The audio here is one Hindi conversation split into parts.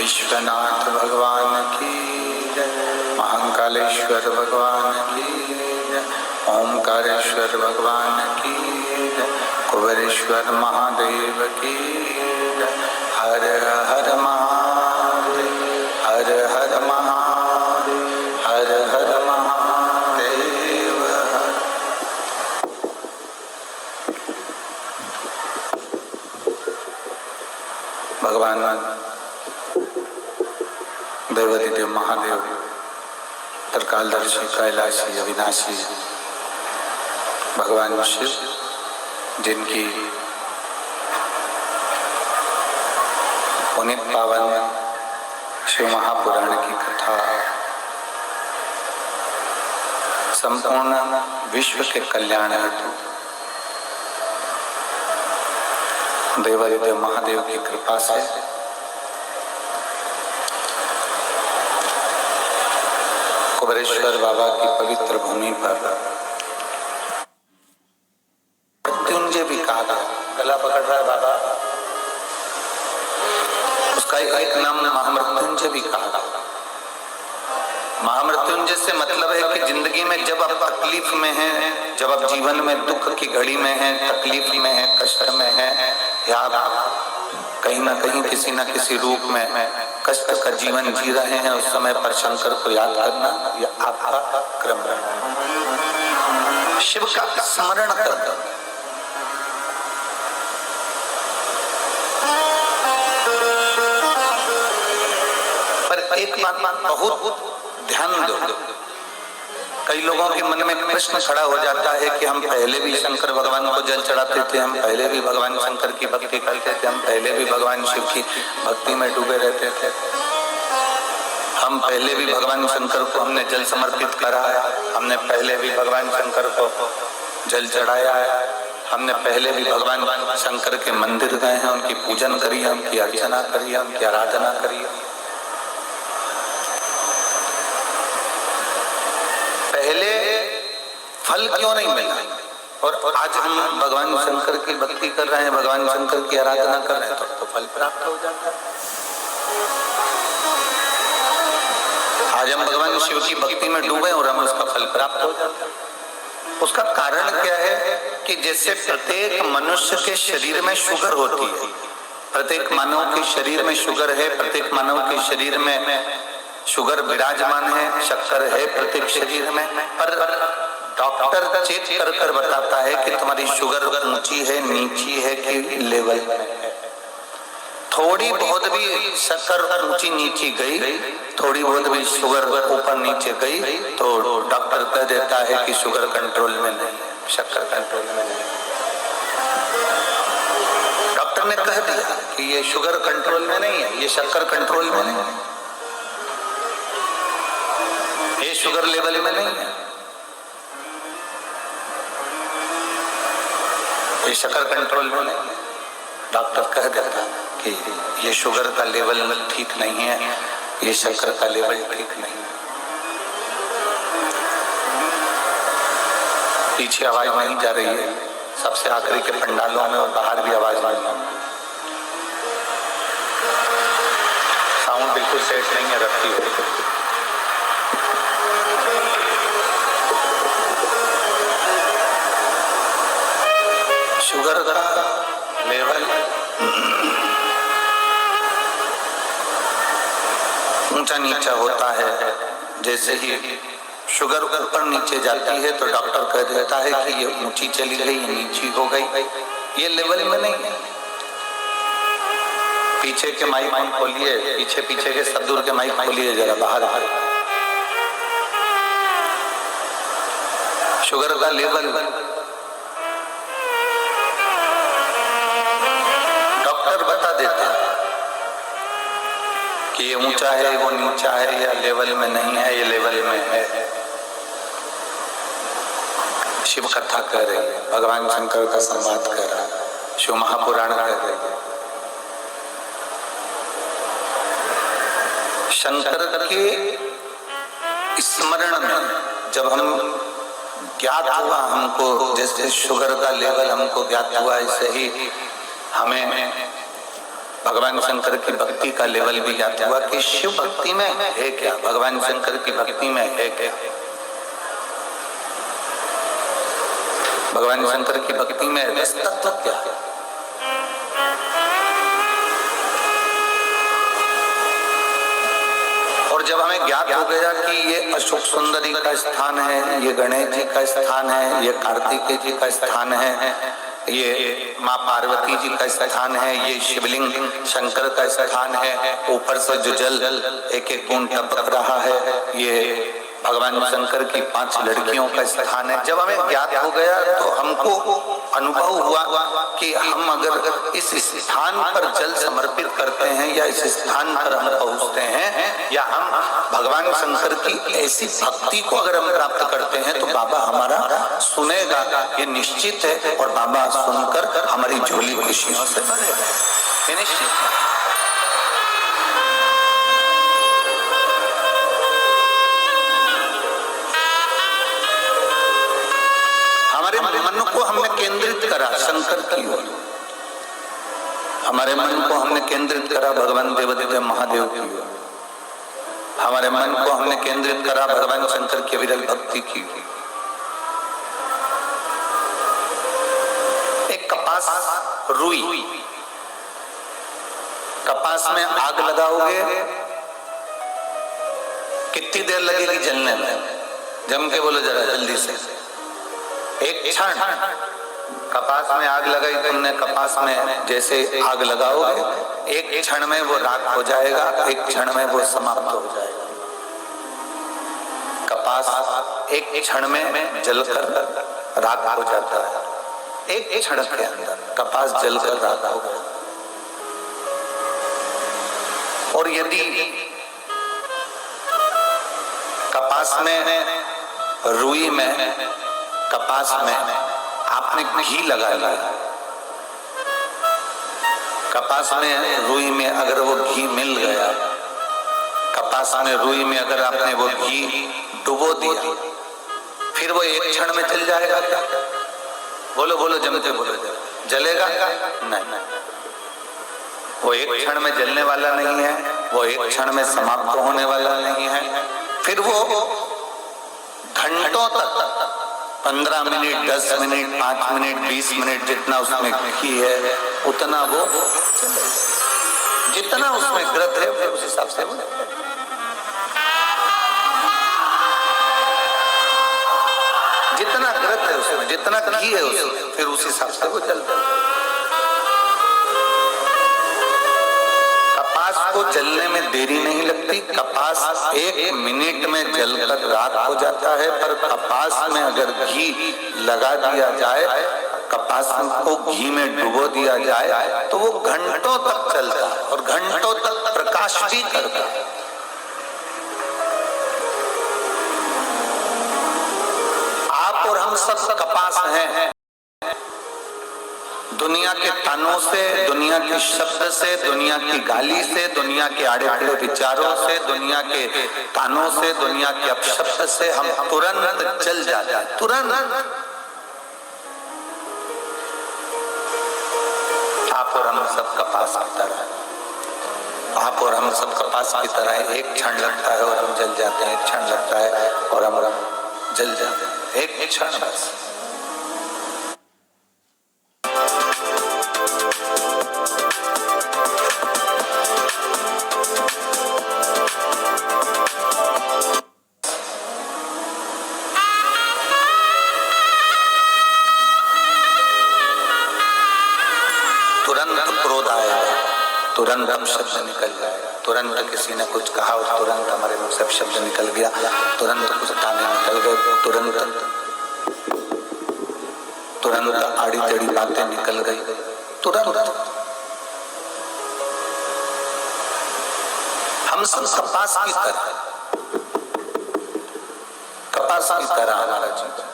विश्वनाथ भगवान की जय, महाकालेश्वर भगवान की जय, ओमकारेश्वर भगवान की जय, कुबेरेश्वर महादेव की जय। हर हर महादेव, हर हर महादेव, हर हर महादेव। भगवान देवादिदेव महादेव त्रिकालदर्शी कैलाशी अविनाशी भगवान शिव, जिनकी पुनीत पावन शिव महापुराण की कथा संपूर्ण विश्व के कल्याण हेतु देवादिदेव महादेव की कृपा से कुबेरेश्वर बाबा की पवित्र भूमि पर मृत्युंजय भी कहा गया। गला पकड़ रहा है बाबा, उसका एक नाम महामृत्युंजय भी कहा गया। महामृत्युंजय से मतलब है कि जिंदगी में जब आप तकलीफ में हैं, जब आप जीवन में दुख की घड़ी में हैं, तकलीफ में हैं, कष्ट में हैं, या आप कहीं ना कहीं किसी न किसी रूप में कष्ट का जीवन जी रहे हैं, उस समय पर शंकर को याद करना यह आपका क्रम है। शिव का स्मरण करना, पर एक बात बहुत ध्यान दो, कई लोगों के मन में प्रश्न खड़ा हो जाता है कि हम पहले भी शंकर भगवान को जल चढ़ाते थे, हम पहले भी भगवान शंकर की भक्ति करते थे, हम पहले भी भगवान शिव की भक्ति में डूबे रहते थे, हम पहले भी भगवान शंकर को हमने जल समर्पित करा है, हमने पहले भी भगवान शंकर को जल चढ़ाया है, हमने पहले भी भगवान शंकर के मंदिर गए हैं, उनकी पूजन करी है, उनकी अर्चना करी है, उनकी आराधना करी है। पहले फल क्यों नहीं मिला और आज हम भगवान शंकर की भक्ति कर रहे हैं, भगवान शंकर की आराधना कर रहे हैं, तो फल प्राप्त हो जाता है। आज हम भगवान शिव की भक्ति में डूबे और हमें उसका फल प्राप्त हो जाता है। उसका कारण क्या है कि जैसे प्रत्येक मनुष्य के शरीर में शुगर होती है, प्रत्येक मानव के शरीर में शुगर है, प्रत्येक मानव के शरीर में शुगर विराजमान है, शक्कर है प्रत्येक शरीर में, पर डॉक्टर चेक कर कर बताता है कि तुम्हारी शुगर ऊंची है, नीची है कि लेवल में है। थोड़ी बहुत भी शक्कर ऊंची नीची गई, थोड़ी बहुत भी शुगर ऊपर नीचे गई तो डॉक्टर कह देता है कि शुगर कंट्रोल में नहीं, शक्कर कंट्रोल में नहीं। डॉक्टर ने कह दिया कि ये शुगर कंट्रोल में नहीं है, ये शक्कर कंट्रोल में नहीं है, ये शुगर लेवल में नहीं है, ये शक्कर कंट्रोल में नहीं है। डॉक्टर कह देता कि ये शुगर का लेवल ठीक नहीं है, ये शक्कर का लेवल ठीक नहीं है। पीछे आवाज नहीं जा रही है, सबसे आखिरी के पंडालों में और बाहर भी आवाज नहीं है, साउंड बिल्कुल सेट नहीं है रखी हुई। शुगर का लेवल ऊंचा नीचा होता है, जैसे ही शुगर ऊपर नीचे जाती है तो डॉक्टर कह देता है कि ये ऊंची चली गई, ये नीची हो गई, ये लेवल में नहीं है। पीछे के माइक खोलिए, पीछे के सब दूर के माइक खोलिए जरा बाहर। शुगर का लेवल डॉक्टर बता देते हैं कि ये ऊंचा है, वो नीचा है, या लेवल में नहीं है, ये लेवल में है। शिव कथा कह रही है, भगवान शंकर का संवाद कर रहा है, शिव महापुराण कह रही है। शंकर के स्मरण में जब हम ज्ञात हुआ, हमको जैसे शुगर का लेवल हमको ज्ञात हुआ, ऐसे ही हमें भगवान शंकर की भक्ति का लेवल भी ज्ञात हुआ कि शिव भक्ति में है क्या, भगवान शंकर की भक्ति में है क्या, भगवान शंकर की भक्ति में रस तत्व क्या है। और जब हमें ज्ञात हो गया कि ये अशोक सुंदरी का स्थान है, ये गणेश जी का स्थान है, ये कार्तिकेय जी का स्थान है, ये माँ पार्वती जी का स्थान है, ये शिवलिंग शंकर का स्थान है, ऊपर से जो जल एक एक बूंद टपक रहा है, ये भगवान शंकर की 5 लड़कियों का स्थान है। जब हमें ज्ञात हो गया तो हमको अनुभव हुआ कि हम अगर इस स्थान पर जल समर्पित करते हैं या इस स्थान पर हम पहुंचते हैं या हम भगवान शंकर की ऐसी भक्ति को अगर हम प्राप्त करते हैं तो बाबा हमारा सुनेगा, ये निश्चित है। और बाबा सुनकर हमारी झोली खुशियों से भरेगा, ये निश्चित है। मन को हमने केंद्रित करा शंकर की ओर, हमारे मन को हमने केंद्रित करा भगवान देवदेव महादेव की ओर, हमारे मन को हमने केंद्रित करा भगवान शंकर की विरल भक्ति की। एक कपास रुई, कपास में आग लगाओगे कितनी देर लगेगी जलने में, जम के बोलो जरा जल्दी से। एक क्षण कपास में आग लगाई तुमने, कपास में जैसे आग लगाओगे एक क्षण में वो राख हो जाएगा, एक क्षण में वो समाप्त हो जाएगा। कपास एक क्षण में जलकर राख हो जाता है, एक क्षण के अंदर कपास जलकर राख हो गया। और यदि कपास में, रुई में, कपास में आपने घी लगा लिया, कपास में रुई में अगर वो घी मिल गया, कपास में रुई में अगर आपने वो घी डुबो दिया, फिर वो एक क्षण में जल जाएगा क्या? बोलो बोलो जमते बोलो, जलेगा? नहीं, वो एक क्षण में जलने वाला नहीं है, वो एक क्षण में समाप्त होने वाला नहीं है। फिर वो घंटों तक 15 मिनट, 10 मिनट, 5 मिनट, 20 मिनट जितना उसमें घी है उतना वो, जितना उसमें घृत है फिर उस हिसाब से जितना घृत है उसमें, जितना घी है उसमें, फिर उस हिसाब से वो जलता है। कपास को जलने में देरी नहीं लगती, कपास 1 मिनट में जलकर राख हो जाता है। पर कपास में अगर घी लगा दिया जाए, कपास को घी में डुबो दिया जाए तो वो घंटों तक चलता है और घंटों तक प्रकाश भी करता है। आप और हम सब कपास हैं, दुनिया के तानों से, दुनिया के शब्द से, दुनिया की गाली से, दुनिया के आड़े आड़े विचारों से, दुनिया के तानों से, दुनिया के अपशब्द से हम तुरंत जल जाते हैं, तुरंत। आप और हम सब कपास की तरह, आप और हम सब कपास की तरह एक क्षण लगता है और हम जल जाते हैं, एक क्षण लगता है और हम जल जाते हैं, एक क्षण बस। तुरंत हम शब्द निकल जाएगा, तुरंत किसी ने कुछ कहा और तुरंत हमारे मुंह से शब्द निकल गया, तुरंत कुछ ताने निकल गए, तुरंत आड़ी टेढ़ी बातें निकल गई, तुरंत। हम सब कपास की तरह, कपास की तरह हमारा जीवन।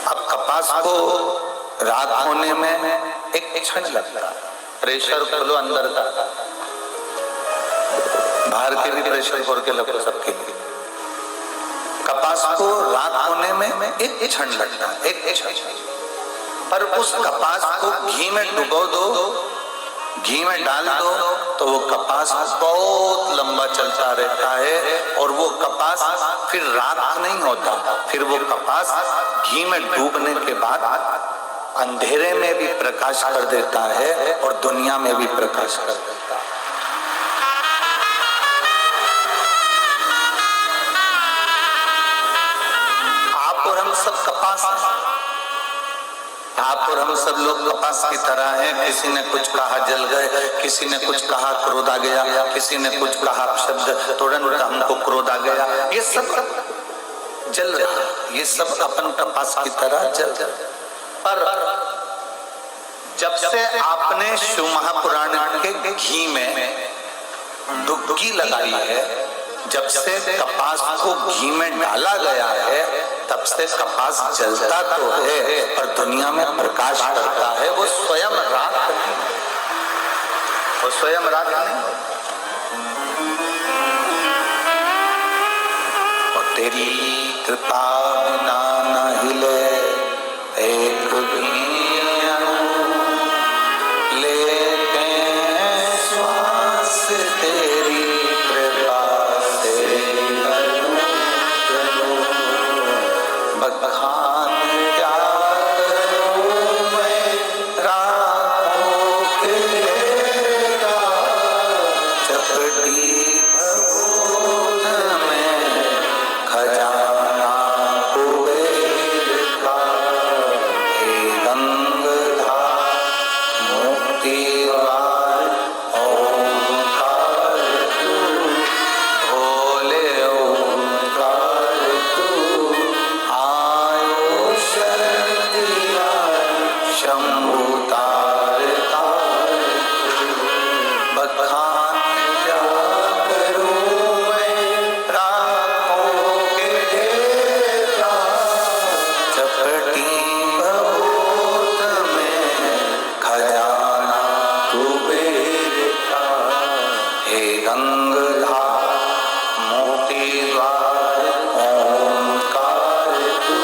अब कपास को राख होने में एक क्षण लगता है। प्रेशर खोलो अंदर का, बाहर के भी प्रेशर खोल के लगो सबके लिए। कपास को राख होने में एक क्षण लगता है, एक क्षण। पर उस कपास को घी में डुबो दो, घी में डाल दो तो वो कपास बहुत लंबा चलता रहता है और वो कपास फिर राख नहीं होता, फिर वो कपास घी में डूबने के बाद अंधेरे में भी प्रकाश कर देता है और दुनिया में भी प्रकाश कर देता है। आप और हम सब कपास, आप और हम सब लोग कपास की तरह हैं। किसी ने कुछ कहा जल गए, किसी ने कुछ कहा क्रोध आ गया, किसी ने कुछ कहा शब्द तुरंत हमको क्रोध आ गया। ये सब जल रहा, ये सब अपन कपास की तरह जल रहा। पर जब से आपने शिव महापुराण के घी में डुबकी लगाई है, जब से कपास को घी में डाला गया है, तब से कपास जलता तो है पर दुनिया में प्रकाश करता है। वो स्वयं राख नहीं, वो स्वयं राख नहीं। और तेरी कृपा बिना न हिले एक भी लेते श्वास तेरी कृपा से बखान क्या करूं मैं राहों के चपटी भभूत में खजाना कुबेर का, हे गंगाधर मुक्तिवार ओंकार तू, भोले ओंकार तू, आयो शक्तिया शंभु तार तार तू। बखान क्या करूं मैं राहों के ढेरा, चपटी भभूत में खजाना कुबेर का, हे गंगाधर मोतीद्वार ओंकार तू,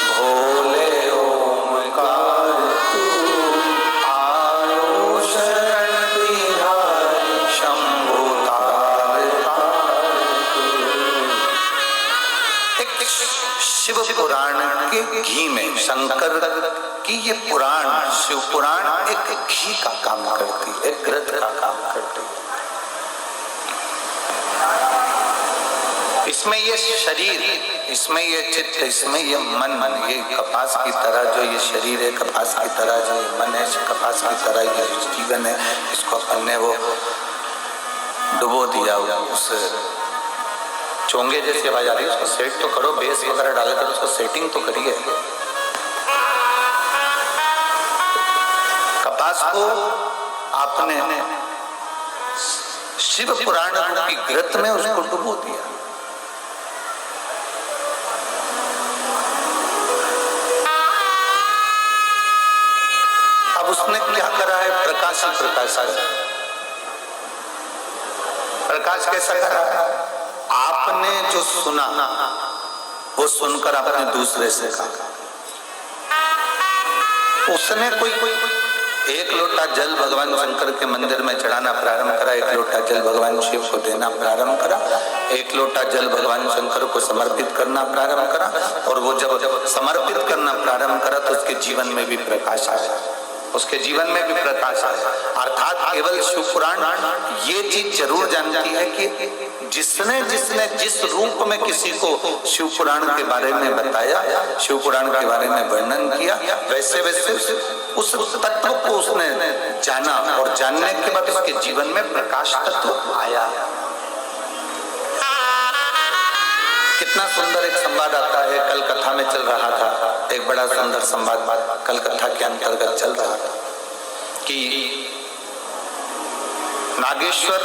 भोले ओंकार तू, आयो शरण तिहारी शंभु तार तार तू। एक शिव पुराण के घी में शंकर की ये पुराण, शिव पुराण एक घी का काम करती है, एक घृत का काम करती है। इसमें ये शरीर, इसमें ये चित्त, इसमें ये मन, ये कपास की तरह जो ये शरीर है, कपास की तरह जो ये मन है, कपास की तरह ये जीवन है, इसको अपन ने वो डुबो दिया उस चोंगे जैसी आवाज आ रही है, उसको सेट तो करो, बेस वगैरह डालकर उसको सेटिंग तो करिए। कपास को आपने शिव पुराण की घृत में उसको डुबो दिया। अब उसने क्या करा है? प्रकाश ही प्रकाश है। प्रकाश कैसा करा है? आपने जो सुना वो सुनकर आपने दूसरे से कहा। उसने कोई एक लोटा जल भगवान शंकर के मंदिर में चढ़ाना प्रारंभ करा, एक लोटा जल भगवान शिव को देना प्रारंभ करा, एक लोटा जल भगवान शंकर को समर्पित करना प्रारंभ करा, और वो जब समर्पित करना प्रारंभ करा तो उसके जीवन में भी प्रकाश आया, उसके जीवन में भी प्रकाश आया। अर्थात केवल शिव पुराण ये चीज जरूर जानती है कि जिसने जिसने जिस रूप में किसी को शिव पुराण के बारे में बताया, शिव पुराण के बारे में वर्णन किया, वैसे वैसे उस तत्व को उसने जाना, और जानने के बाद उसके जीवन में प्रकाश तत्व आया। कितना सुंदर एक संवाद आता है, कल कथा में चल रहा था, एक बड़ा सुंदर संवाद कल कथा के अंतर्गत चल रहा था कि नागेश्वर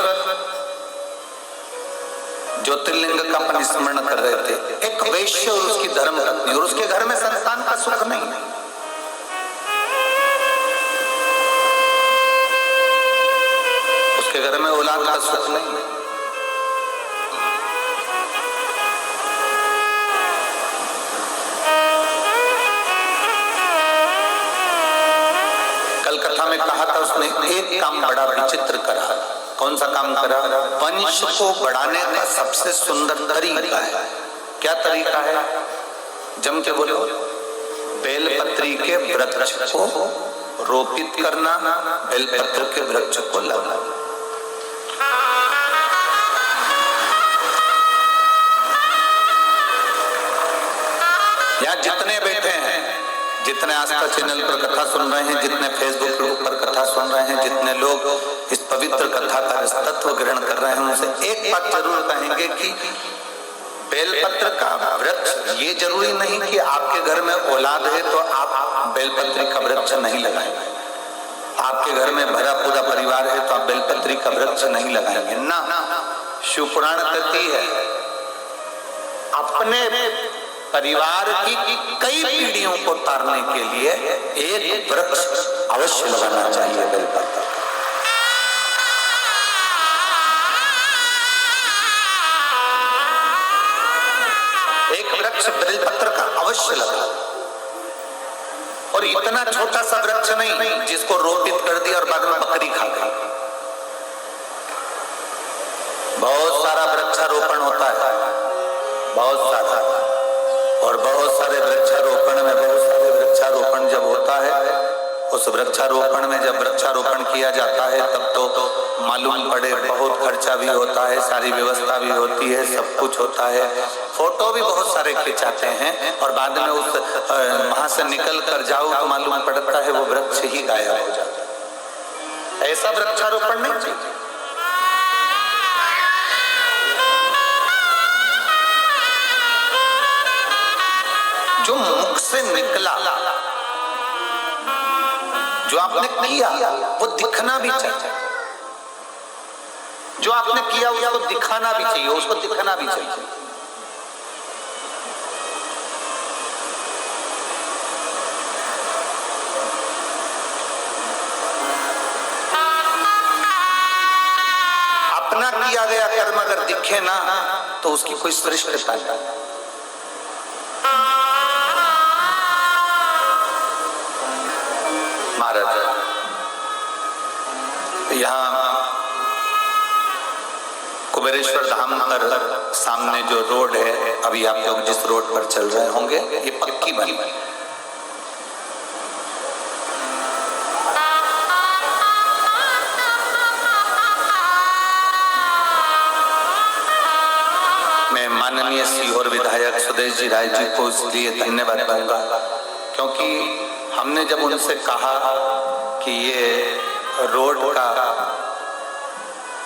ज्योतिर्लिंग का अपन स्मरण कर रहे थे। एक वैश्य और उसकी धर्मपत्नी, और उसके घर में संतान का सुख नहीं, उसके घर में औलाद का सुख नहीं। में कहा था, उसने एक काम बड़ा विचित्र करा। कौन सा काम करा? वंश को बढ़ाने का सबसे सुंदर तरीका है। क्या तरीका है? जम के बोलो। बेलपत्री के वृक्ष को रोपित करना, बेलपत्र के वृक्ष को लगाना। यहाँ जितने बैठे हैं, जितने आस्था चैनल पर कथा सुन रहे हैं, जितने फेसबुक पर कथा सुन रहे हैं, जितने लोग इस पवित्र कथा का तत्व ग्रहण कर रहे हैं, उनसे एक बात जरूर कहेंगे कि बेलपत्र का वृक्ष, ये जरूरी नहीं कि आपके घर में औलाद है तो आप बेलपत्री का वृक्ष नहीं लगाएंगे। आपके घर में भरा पूरा परिवार है तो आप बेलपत्री का वृक्ष नहीं लगाएंगे ना। शिवपुराण कहती है अपने परिवार की कई पीढ़ियों को तारने के लिए एक वृक्ष अवश्य लगाना चाहिए, बेलपत्र। एक वृक्ष बेलपत्र का अवश्य लगा, और इतना छोटा सा वृक्ष नहीं जिसको रोपित कर दिया और बाद में बकरी खा गई। बहुत सारा वृक्षारोपण होता है, बहुत सारा, और बहुत सारे वृक्षारोपण में, बहुत सारे वृक्षारोपण जब होता है, उस वृक्षारोपण में जब वृक्षारोपण किया जाता है तब तो मालूम पड़े बहुत खर्चा भी होता है, सारी व्यवस्था भी होती है, सब कुछ होता है, फोटो भी बहुत सारे खिंचाते हैं, और बाद में उस वहां से निकल कर जाओ तो मालूम पड़ता है वो वृक्ष ही गायब हो जाता है। ऐसा वृक्षारोपण नहीं चाहिए। जो मुख से निकला, जो आपने किया, वो दिखना भी चाहिए। जो आपने किया उसको दिखाना भी चाहिए, उसको दिखना भी चाहिए। अपना किया गया कर्म अगर दिखे ना तो उसकी कोई श्रेष्ठता नहीं। महाराज यहाँ कुबेरेश्वर धाम पर सामने जो रोड है, अभी आप लोग जिस रोड पर चल रहे होंगे, ये पक्की बनी है। मैं माननीय सीहोर विधायक सुदेश जी राय जी को इसलिए धन्यवाद दूंगा क्योंकि हमने जब उनसे कहा कि ये रोड का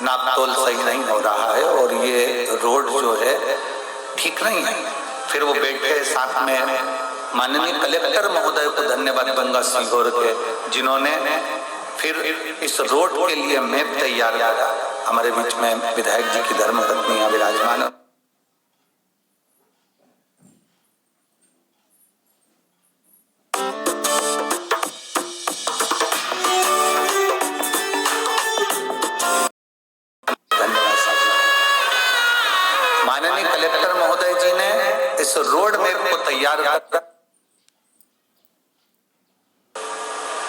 नापतोल सही नहीं हो रहा है और ये रोड जो है ठीक नहीं है, फिर वो बैठे साथ में माननीय कलेक्टर महोदय को धन्यवाद दूंगा सीहोर के, जिन्होंने फिर इस रोड के लिए मैप तैयार किया। हमारे बीच में विधायक जी की धर्मपत्नी विराजमान। माननीय कलेक्टर महोदय जी ने इस रोड मैप को तैयार किया।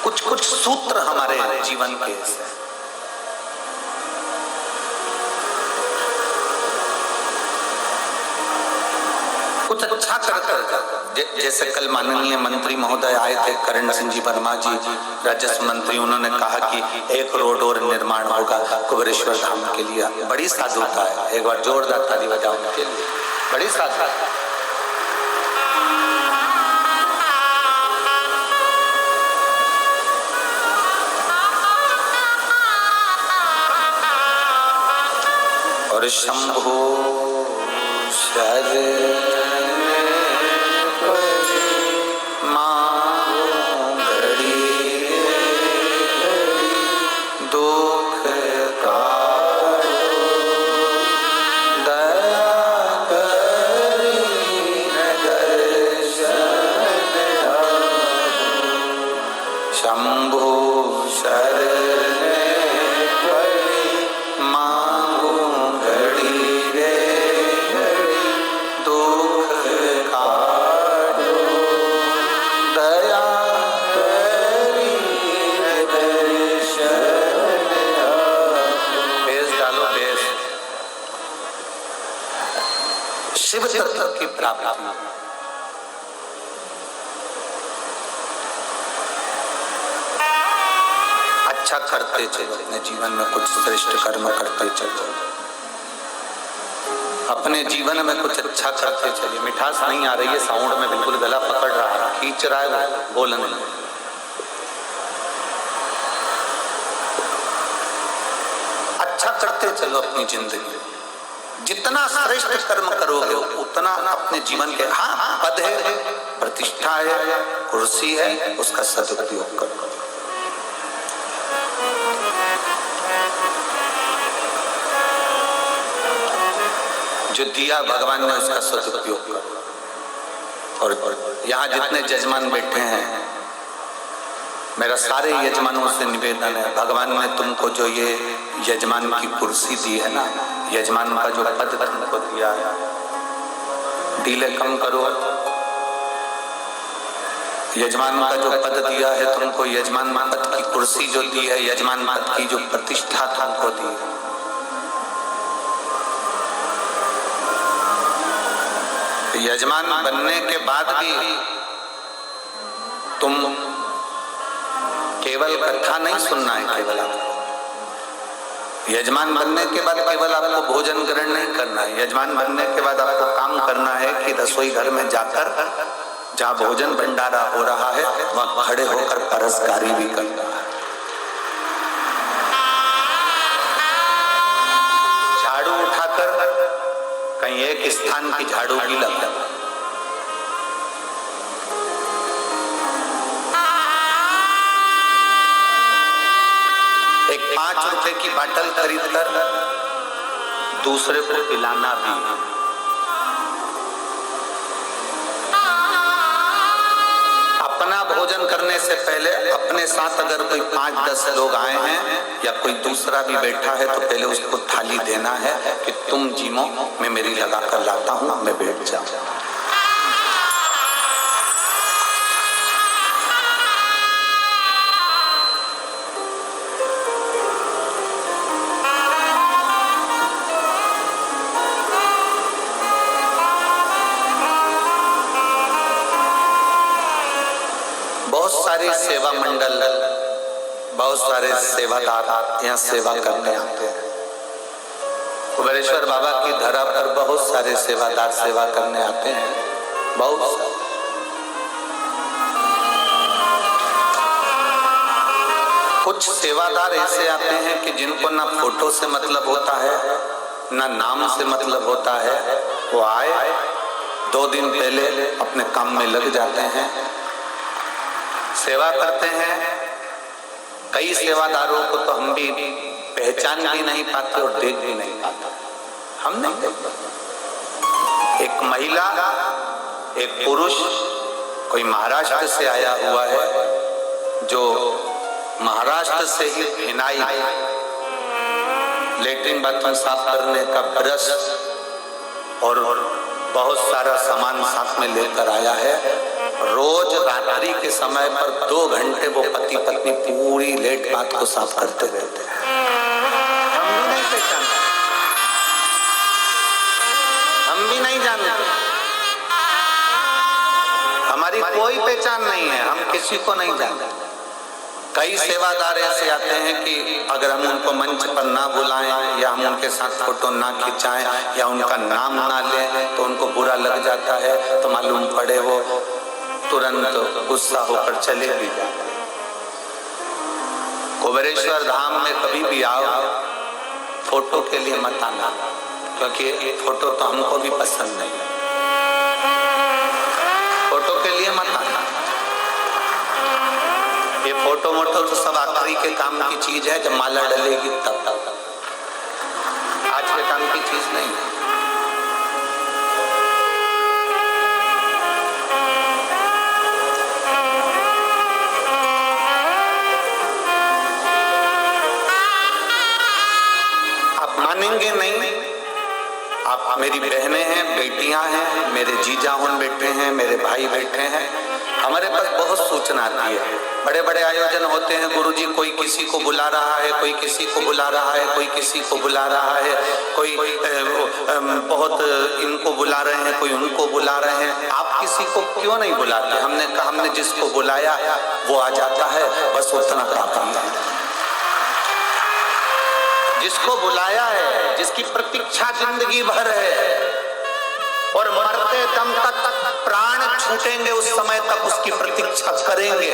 कुछ कुछ सूत्र हमारे जीवन के, कुछ अच्छा कर जैसे कल माननीय मंत्री महोदय आए थे, करण सिंह जी वर्मा जी, राजस्व मंत्री, उन्होंने कहा कि एक रोड और निर्माण होगा कुबेरेश्वर धाम के लिए। बड़ी साधुता है, एक बार जोरदार ताली बजाओ उनके लिए, बड़ी साधुता है। और शंभो शरण शंभो शरण मांगो घड़ी रे दुख काटो दया करी प्राप्ति। अच्छा करते चलो, अपने जीवन में कुछ श्रेष्ठ कर्म करते चलो, अपने जीवन में कुछ अच्छा करते चलिए। मिठास नहीं आ रही है साउंड में, बिल्कुल गला पकड़ रहा है, खींच रहा है बोलने में। अच्छा करते चलो अपनी जिंदगी, जितना श्रेष्ठ कर्म करोगे उतना अपने जीवन के, हाँ पद है, प्रतिष्ठा है, कुर्सी है, उसका सदुपयोग करो। जो दिया भगवान ने उसका सदुपयोग करो। और यहाँ जितने यजमान बैठे हैं, मेरा सारे यजमानों से निवेदन है, भगवान ने तुमको जो ये यजमान की कुर्सी दी है ना, यजमान का जो पद तुमको दिया है, डीले कम करो। यजमान का जो पद दिया है तुमको, यजमान पद की कुर्सी जो दी है, यजमान पद की जो प्रतिष्ठा तुमको दी है, यजमान बनने के बाद भी तुम केवल कथा नहीं सुनना है, केवल आपको यजमान बनने के बाद केवल आपको भोजन ग्रहण नहीं करना है। यजमान बनने के बाद आपको काम करना है कि रसोई घर में जाकर जहाँ भोजन भंडारा हो रहा है वहां खड़े होकर परसगारी भी करना है। झाड़ू उठाकर कहीं एक स्थान की झाड़ू भी लगा, एक 5 रुपए की बाटल खरीदकर दूसरे को पिलाना भी। अपना भोजन करने से पहले अपने साथ अगर कोई 5-10 लोग आए हैं या कोई दूसरा भी बैठा है तो पहले उसको थाली देना है कि तुम जीमो, मैं मेरी लगा कर लाता हूं, मैं बैठ जाऊं। सेवा मंडल, बहुत सारे सेवादार यहाँ सेवा करने आते हैं। कुबेरेश्वर बाबा की धरा पर बहुत सारे सेवादार सेवा करने आते हैं, बहुत सारे। कुछ सेवादार ऐसे आते हैं कि जिनको ना फोटो से मतलब होता है, ना नाम से मतलब होता है। वो आए 2 दिन पहले अपने काम में लग जाते हैं, सेवा करते हैं। कई सेवादारों को तो हम भी पहचान भी नहीं पाते और देख भी नहीं पाते, हम नहीं देखते। एक महिला, एक पुरुष, कोई महाराष्ट्र से आया हुआ है, जो महाराष्ट्र से ही फिनाइल, लेटरिन बाथरूम साफ करने का ब्रश और बहुत सारा सामान साथ में लेकर आया है। रोज रात्रि के समय पर 2 घंटे वो पति पत्नी पूरी लेट बात को साफ करते रहते हैं। हम भी नहीं पहचानते, हम भी नहीं जानते, हमारी कोई पहचान नहीं है, हम किसी को नहीं जानते। कई सेवादार ऐसे आते हैं कि अगर हम उनको मंच पर ना बुलाएं या हम उनके साथ फोटो ना खिंचाएं या उनका नाम ना लें तो उनको बुरा लग जाता है, तो मालूम पड़े वो तुरंत गुस्सा होकर चले भी जाते। कुबेरेश्वर धाम में कभी भी आओ, फोटो के लिए मत आना, क्योंकि फोटो तो हमको भी पसंद नहीं। फोटो के लिए मत आना, ये फोटो मोटो तो सब आखिरी के काम की चीज है, जब माला डलेगी तब तक, आज के काम की चीज नहीं है। आप मानेंगे नहीं, आप मेरी बहनें हैं, बेटियां हैं, मेरे जीजा उन बैठे हैं, मेरे भाई बैठे हैं, हमारे पास बहुत सूचना आती है, बड़े बड़े आयोजन होते हैं, गुरुजी कोई किसी को बुला रहा है, कोई किसी को बुला रहा है, कोई किसी को बुला रहा है, कोई बहुत इनको बुला रहे हैं, कोई उनको बुला रहे हैं। आप किसी को क्यों नहीं बुलाते? हमने कहा हमने जिसको बुलाया वो आ जाता है, बस उतना काफी है। जिसको बुलाया है, जिसकी प्रतीक्षा जिंदगी भर है और मरते दम तक प्राण छूटेंगे उस समय तक उसकी प्रतीक्षा करेंगे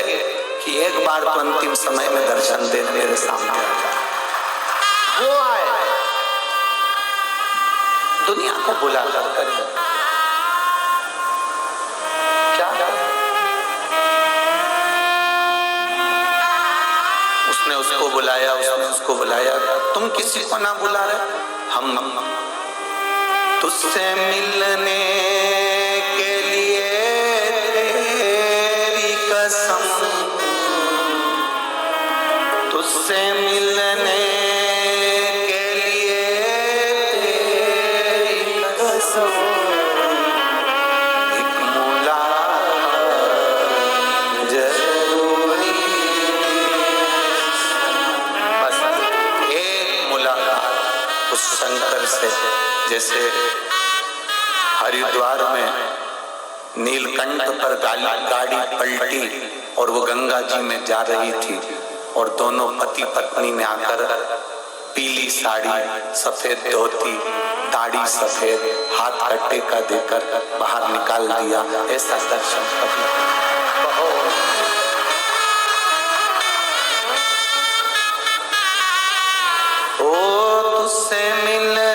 कि एक बार तो अंतिम समय में दर्शन दे मेरे सामने आ जाए, वो आए। दुनिया को बुला कर करें क्या? उसने उसको बुलाया, उसने उसको बुलाया, तुम किसी को ना बुला रहे। हम तुझसे मिलने के लिए तेरी कसम, तुझसे मिलने के लिए तेरी कसम, एक मुलाकात जरूरी, बस एक मुलाकात उस शंकर से। जैसे हरिद्वार में नीलकंठ पर गाड़ी पलटी और वो गंगा जी में जा रही थी और दोनों पति पत्नी ने आकर पीली साड़ी, सफेद धोती, दाढ़ी सफेद, हाथ का टेका देकर बाहर निकाल दिया। ऐसा दर्शन कभी ओ तुझसे मिलने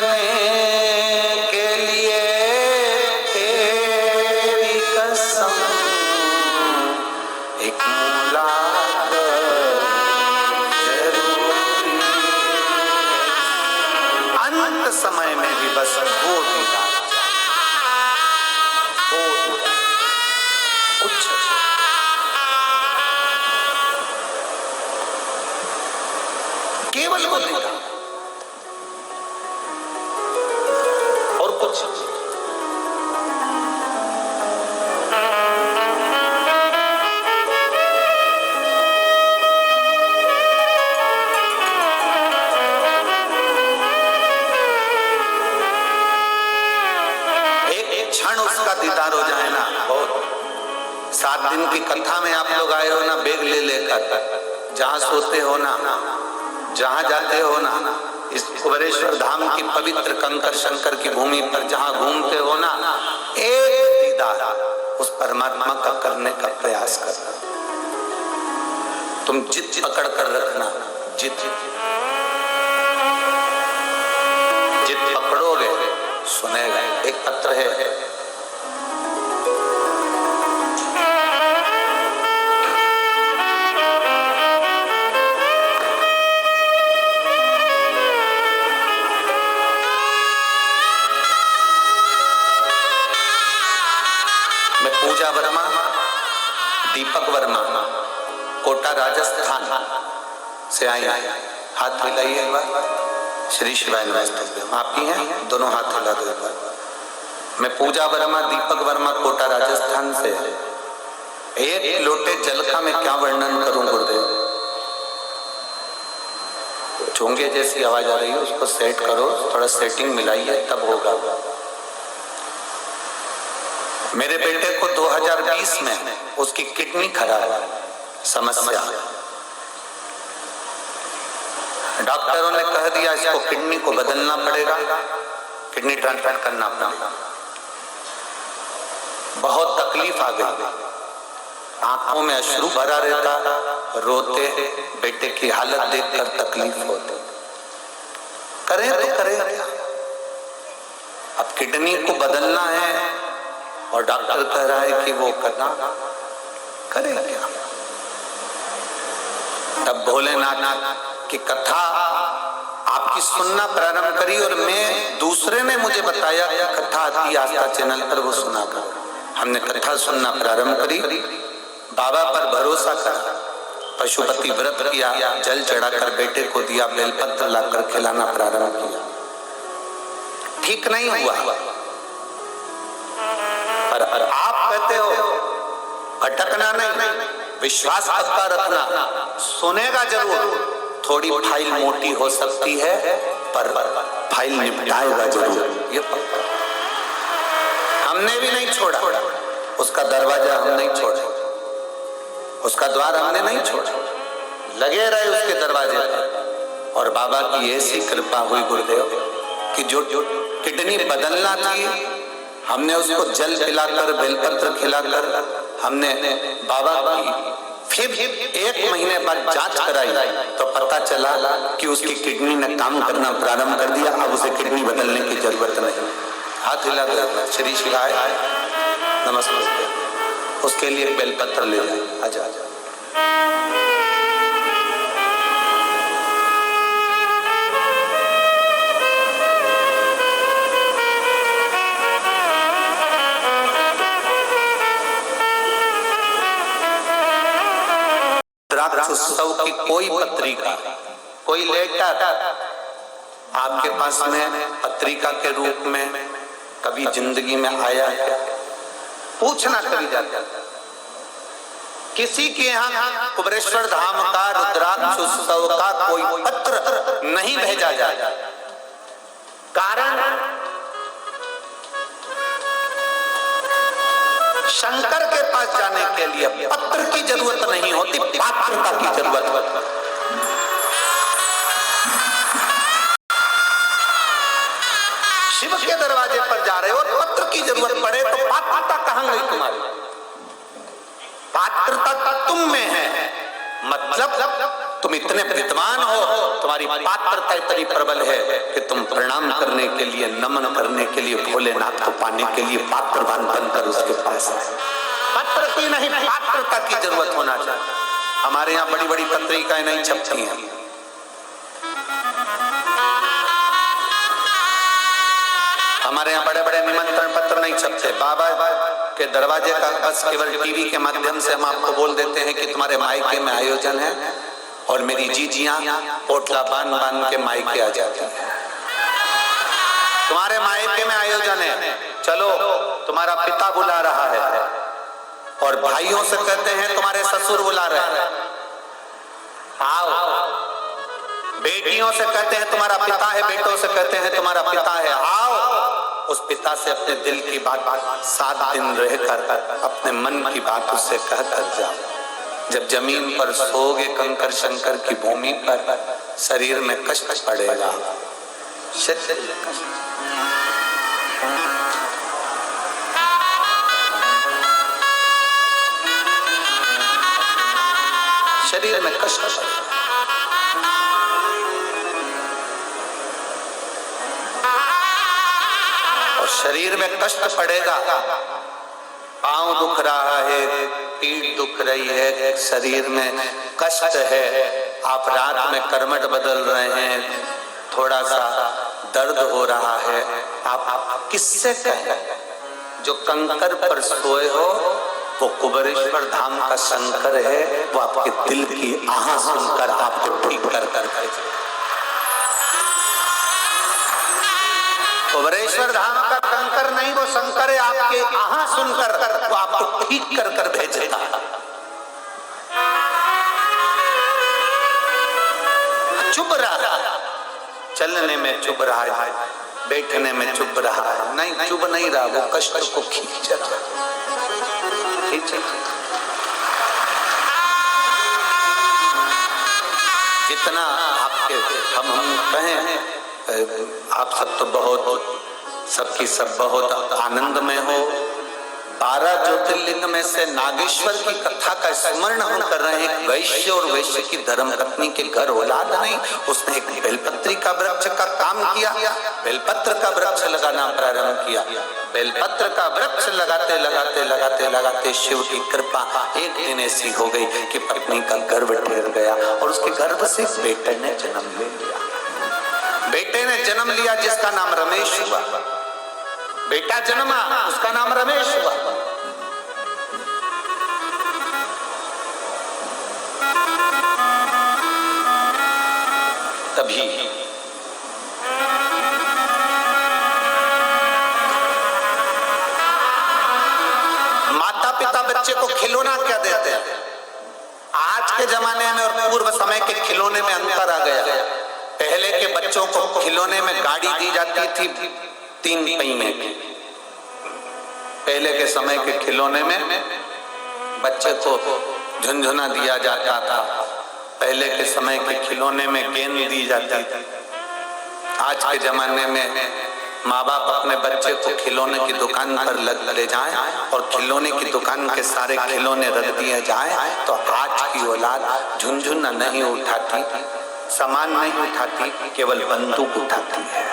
के लिए तेरी कसम, एक मुलाकात जरूरी, अंत समय में भी बस वो दीदार कुछ केवल वो दीदार और कुछ। एक क्षण उसका दीदार हो जाए ना, बहुत। 7 दिन की कथा में आप लोग आए हो ना, बैग ले लेकर, जहां सोते हो ना, जहां जाते हो ना, इस कुबेरेश्वर धाम की पवित्र कंकर शंकर की भूमि पर जहां घूमते हो ना, एक दीदार उस परमात्मा का करने का प्रयास करना। तुम जिद पकड़ कर रखना, जिद पकड़ोगे सुनेगा। एक पत्र है, पूजा वर्मा, दीपक वर्मा, कोटा राजस्थान से आई है। हाथ मिलाइए एक बार। श्री शिवाय नमस्ते। आप ही हैं? दोनों हाथ हिला दो एक बार। मैं पूजा वर्मा, दीपक वर्मा, कोटा राजस्थान से। एक लोटे जल का मैं क्या वर्णन करूं गुरुदेव? चोंगे जैसी आवाज आ रही है, उसको सेट करो, थोड़ा सेटिंग मिलाइए, तब होगा। मेरे बेटे को 2020 में उसकी किडनी खराब है, समस्या। डॉक्टरों ने कह दिया इसको किडनी को बदलना पड़ेगा, किडनी ट्रांसप्लांट करना पड़ेगा। बहुत तकलीफ आ गई, आंखों में अश्रु भरा रहता, रोते, बेटे की हालत देखकर तकलीफ होती। करें तो करें क्या? अब किडनी को बदलना है और डॉक्टर कह रहा है कि वो करना, करें क्या? तब भोलेनाथ की कथा आपकी सुनना प्रारंभ करी और मैं, दूसरे ने मुझे बताया कि कथा आती है आस्था चैनल पर, वो सुना कर हमने कथा सुनना प्रारंभ करी। बाबा पर भरोसा कर पशुपति व्रत किया, जल चढ़ाकर बेटे को दिया, बेलपत्र लाकर खिलाना प्रारंभ किया। ठीक नहीं हुआ, पर आप कहते हो भटकना नहीं, विश्वास पक्का रखना, सुनेगा जरूर। थोड़ी फाइल मोटी हो सकती है पर फाइल निपटाएगा जरूर, ये पक्का। हमने भी नहीं छोड़ा, उसका दरवाजा हम नहीं छोड़ा, उसका द्वार हमने नहीं छोड़ा, लगे रहे उसके दरवाजे पर। और बाबा की ऐसी कृपा हुई गुरुदेव कि जो किडनी बदलना थी, हमने उसको जल पिलाकर, बेलपत्र खिलाकर, हमने बाबा की फिर 1 महीने बाद जांच कराई तो पता चला कि उसकी किडनी ने काम करना प्रारंभ कर दिया। अब उसे किडनी बदलने की जरूरत नहीं। हाथ हिला कर श्री शिवाय नमस्ते, उसके लिए बेलपत्र ले जाए। आजा आजा। उत्सव की कोई पत्रिका, कोई लेटर आपके पास में पत्रिका के रूप में कभी जिंदगी में आया है? पूछना कभी जाता, किसी के यहाँ कुबरेश्वर धाम का रुद्राक्ष उत्सव का कोई पत्र नहीं भेजा जाता। कारण शंकर के पास जाने के लिए पत्र की जरूरत नहीं होती, पात्रता की जरूरत होती। शिव के दरवाजे पर जा रहे हो, पत्र की जरूरत पड़े तो पात्रता कहां गई तुम्हारी? पात्रता तुम में है, मतलब तुम इतने विद्वान हो, तुम्हारी पात्रता इतनी प्रबल है कि तुम प्रणाम करने के लिए, नमन करने के लिए, भोलेनाथ को पाने के लिए पात्रवान बनकर उसके पास आए। पत्र की नहीं, पात्रता की जरूरत होना चाहिए। हमारे यहाँ बड़ी बड़ी पत्रिकाएं नहीं छपती हैं। हमारे यहाँ बड़े बड़े निमंत्रण पत्र नहीं छपते। बाबा के दरवाजे का बस केवल टीवी के माध्यम से हम आपको बोल देते हैं कि तुम्हारे मायके में आयोजन है, और मेरी जीजियां पोटला बांध के मायके आ जाती हैं। तुम्हारे मायके में आयोजन है, चलो तुम्हारा पिता बुला रहा है, और भाइयों से कहते हैं तुम्हारे ससुर बुला रहे हैं, आओ। बेटियों से कहते हैं तुम्हारा पिता है, बेटों से कहते हैं तुम्हारा पिता है, आओ। उस पिता से अपने दिल की बात 7 दिन रहकर अपने मन की बात उससे कहकर जाओ। जब जमीन पर सोओगे कंकर शंकर की भूमि पर, शरीर में कष्ट पड़ेगा, शरीर में कष्ट पड़ेगा। और शरीर में कष्ट पड़ेगा, पांव दुख रहा है, पीठ दुख रही है, शरीर में कष्ट है, आप रात में करवट बदल रहे हैं, थोड़ा सा दर्द हो रहा है, आप किससे कहें? जो कंकर पर सोए हो वो कुबरेश्वर धाम का शंकर है, वो आपके दिल की आह सुनकर आपको ठीक कर कर कुबरेश्वर धाम का कंकर नहीं, वो शंकर है, आपके आहा सुनकर वो आपको ठीक कर कर भेजता। चुप रहा, चलने में चुप रहा है, बैठने में चुप रहा है, नहीं चुप नहीं रहा, वो कष्ट को खींच रहा। जितना आपके हम कहें, आप सब तो बहुत, सबकी सब बहुत आनंद में हो। 12 ज्योतिर्लिंग में से नागेश्वर की कथा का स्मरण हम कर रहे हैं। वैश्य और वैश्य की धर्मपत्नी के घर औलाद नहीं, उसने एक बेलपत्री का वृक्ष का काम किया, बेलपत्र का वृक्ष लगाना प्रारंभ किया। बेलपत्र का वृक्ष लगाते लगाते लगाते लगाते शिव की कृपा एक दिन ऐसी हो गई कि पत्नी का गर्भ ठहर गया, और उसके गर्भ से बेटे ने जन्म ले लिया। बेटे ने जन्म लिया जिसका नाम रमेश हुआ। बेटा जन्मा, उसका नाम रमेश हुआ। तभी माता पिता बच्चे को खिलौना के जमाने में और पूर्व समय के खिलौने में अंतर आ गया। पहले के बच्चों को खिलौने में गाड़ी दी जाती थी 3 पहिए की। पहले के समय के खिलौने में बच्चे को झुनझुना दिया जाता था। पहले के समय के खिलौने में गेंद दी जाती थी। आज के जमाने में माँ बाप अपने बच्चे को खिलौने की दुकान पर ले जाएं और खिलौने की दुकान के सारे खिलौने रख दिए जाएं, तो आज की औलाद झुनझुना नहीं उठाती, सामान नहीं उठाती, केवल बंदूक उठाती है।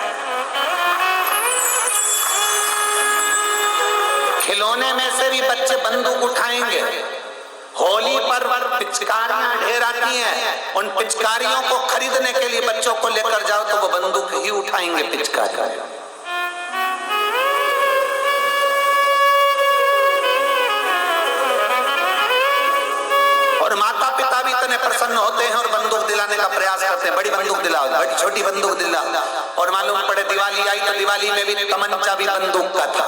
खिलौने में से भी बच्चे बंदूक उठाएंगे। होली पर पिचकारियां ढेर आती हैं, उन पिचकारियों को खरीदने के लिए बच्चों को लेकर जाओ तो वो बंदूक ही उठाएंगे पिचकारियां। और माता पिता भी इतने प्रसन्न होते हैं और बंदूक दिलाने का प्रयास करते हैं। बड़ी बंदूक दिलाओ, बड़ी छोटी बंदूक दिलाओ। और मालूम पड़े दिवाली आई तो दिवाली में भी तमंचा भी बंदूक का था।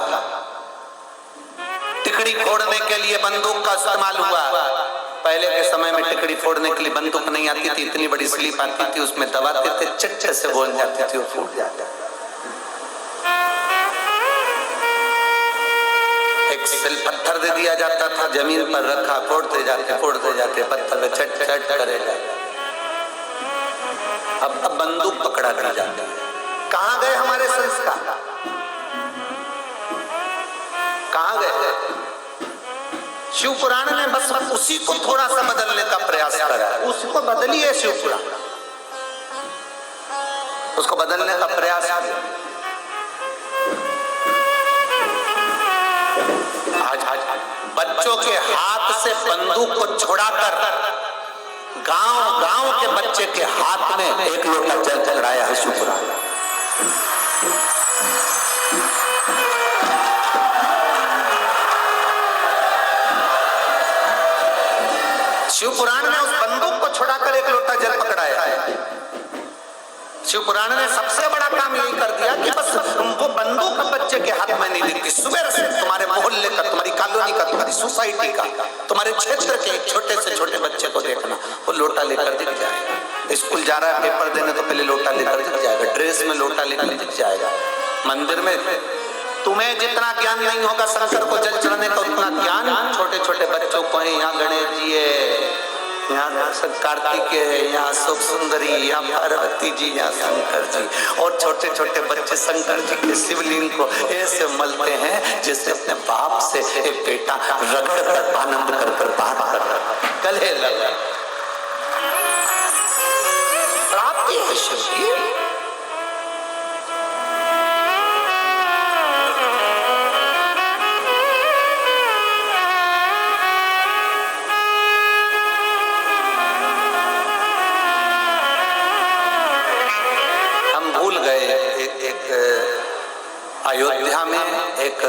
टिकड़ी फोड़ने के लिए बंदूक का इस्तेमाल हुआ। पहले के समय में टिकड़ी फोड़ने के लिए बंदूक नहीं आती थी, इतनी बड़ी स्लिप आती थी, उसमें दबाते थे, चट्टे से बोल जाती थी, वो फूट जाता। एक सिल पत्थर दे दिया जाता था, जमीन पर रखा, फोड़ते जाते पत्थर पे चट चट करेगा। अब बंदूक पकड़ा दी जाती है। कहाँ गए हमारे संस्कार? कहाँ गए? शिव पुराण ने बस उसी को थोड़ा सा बदलने का प्रयास करा है। उसको बदलिए शिव पुराण, उसको बदलने का प्रयास। आज बच्चों के हाथ से बंदूक को छुड़ाकर गांव के बच्चे के हाथ में एक लोटा जल चढ़ाया है शिव पुराण। शिव पुराण ने उस बंदूक को छुड़ाकर एक लोटा जल पकड़ाया है। शिव पुराण ने सबसे बड़ा काम यही कर दिया कि बस वो बंदूक बच्चे के हाथ में नहीं दिखती। सुबह से तुम्हारे मोहल्ले का, तुम्हारी कॉलोनी का, तुम्हारी सोसाइटी का, तुम्हारे क्षेत्र के एक छोटे से छोटे बच्चे को देखना, वो लोटा लेकर दिख जाएगा। स्कूल जा रहा है पेपर देने तो पहले लोटा लेकर दिख जाएगा, ड्रेस में लोटा लेकर दिख जाएगा। मंदिर में तुम्हें जितना ज्ञान नहीं होगा शंकर को जल चढ़ाने का, उतना ज्ञान छोटे छोटे बच्चों को है। यहाँ गणेश जी है, यहाँ कार्तिकेय है, यहाँ अशोक सुंदरी, यहाँ पार्वती जी, यहाँ शंकर जी। और छोटे छोटे बच्चे शंकर जी के शिवलिंग को ऐसे मलते हैं जैसे अपने बाप से एक बेटा रगड़ कर आनंद कर बात कर गले लगा। प्राप्ति है शिव की। अयोध्या में एक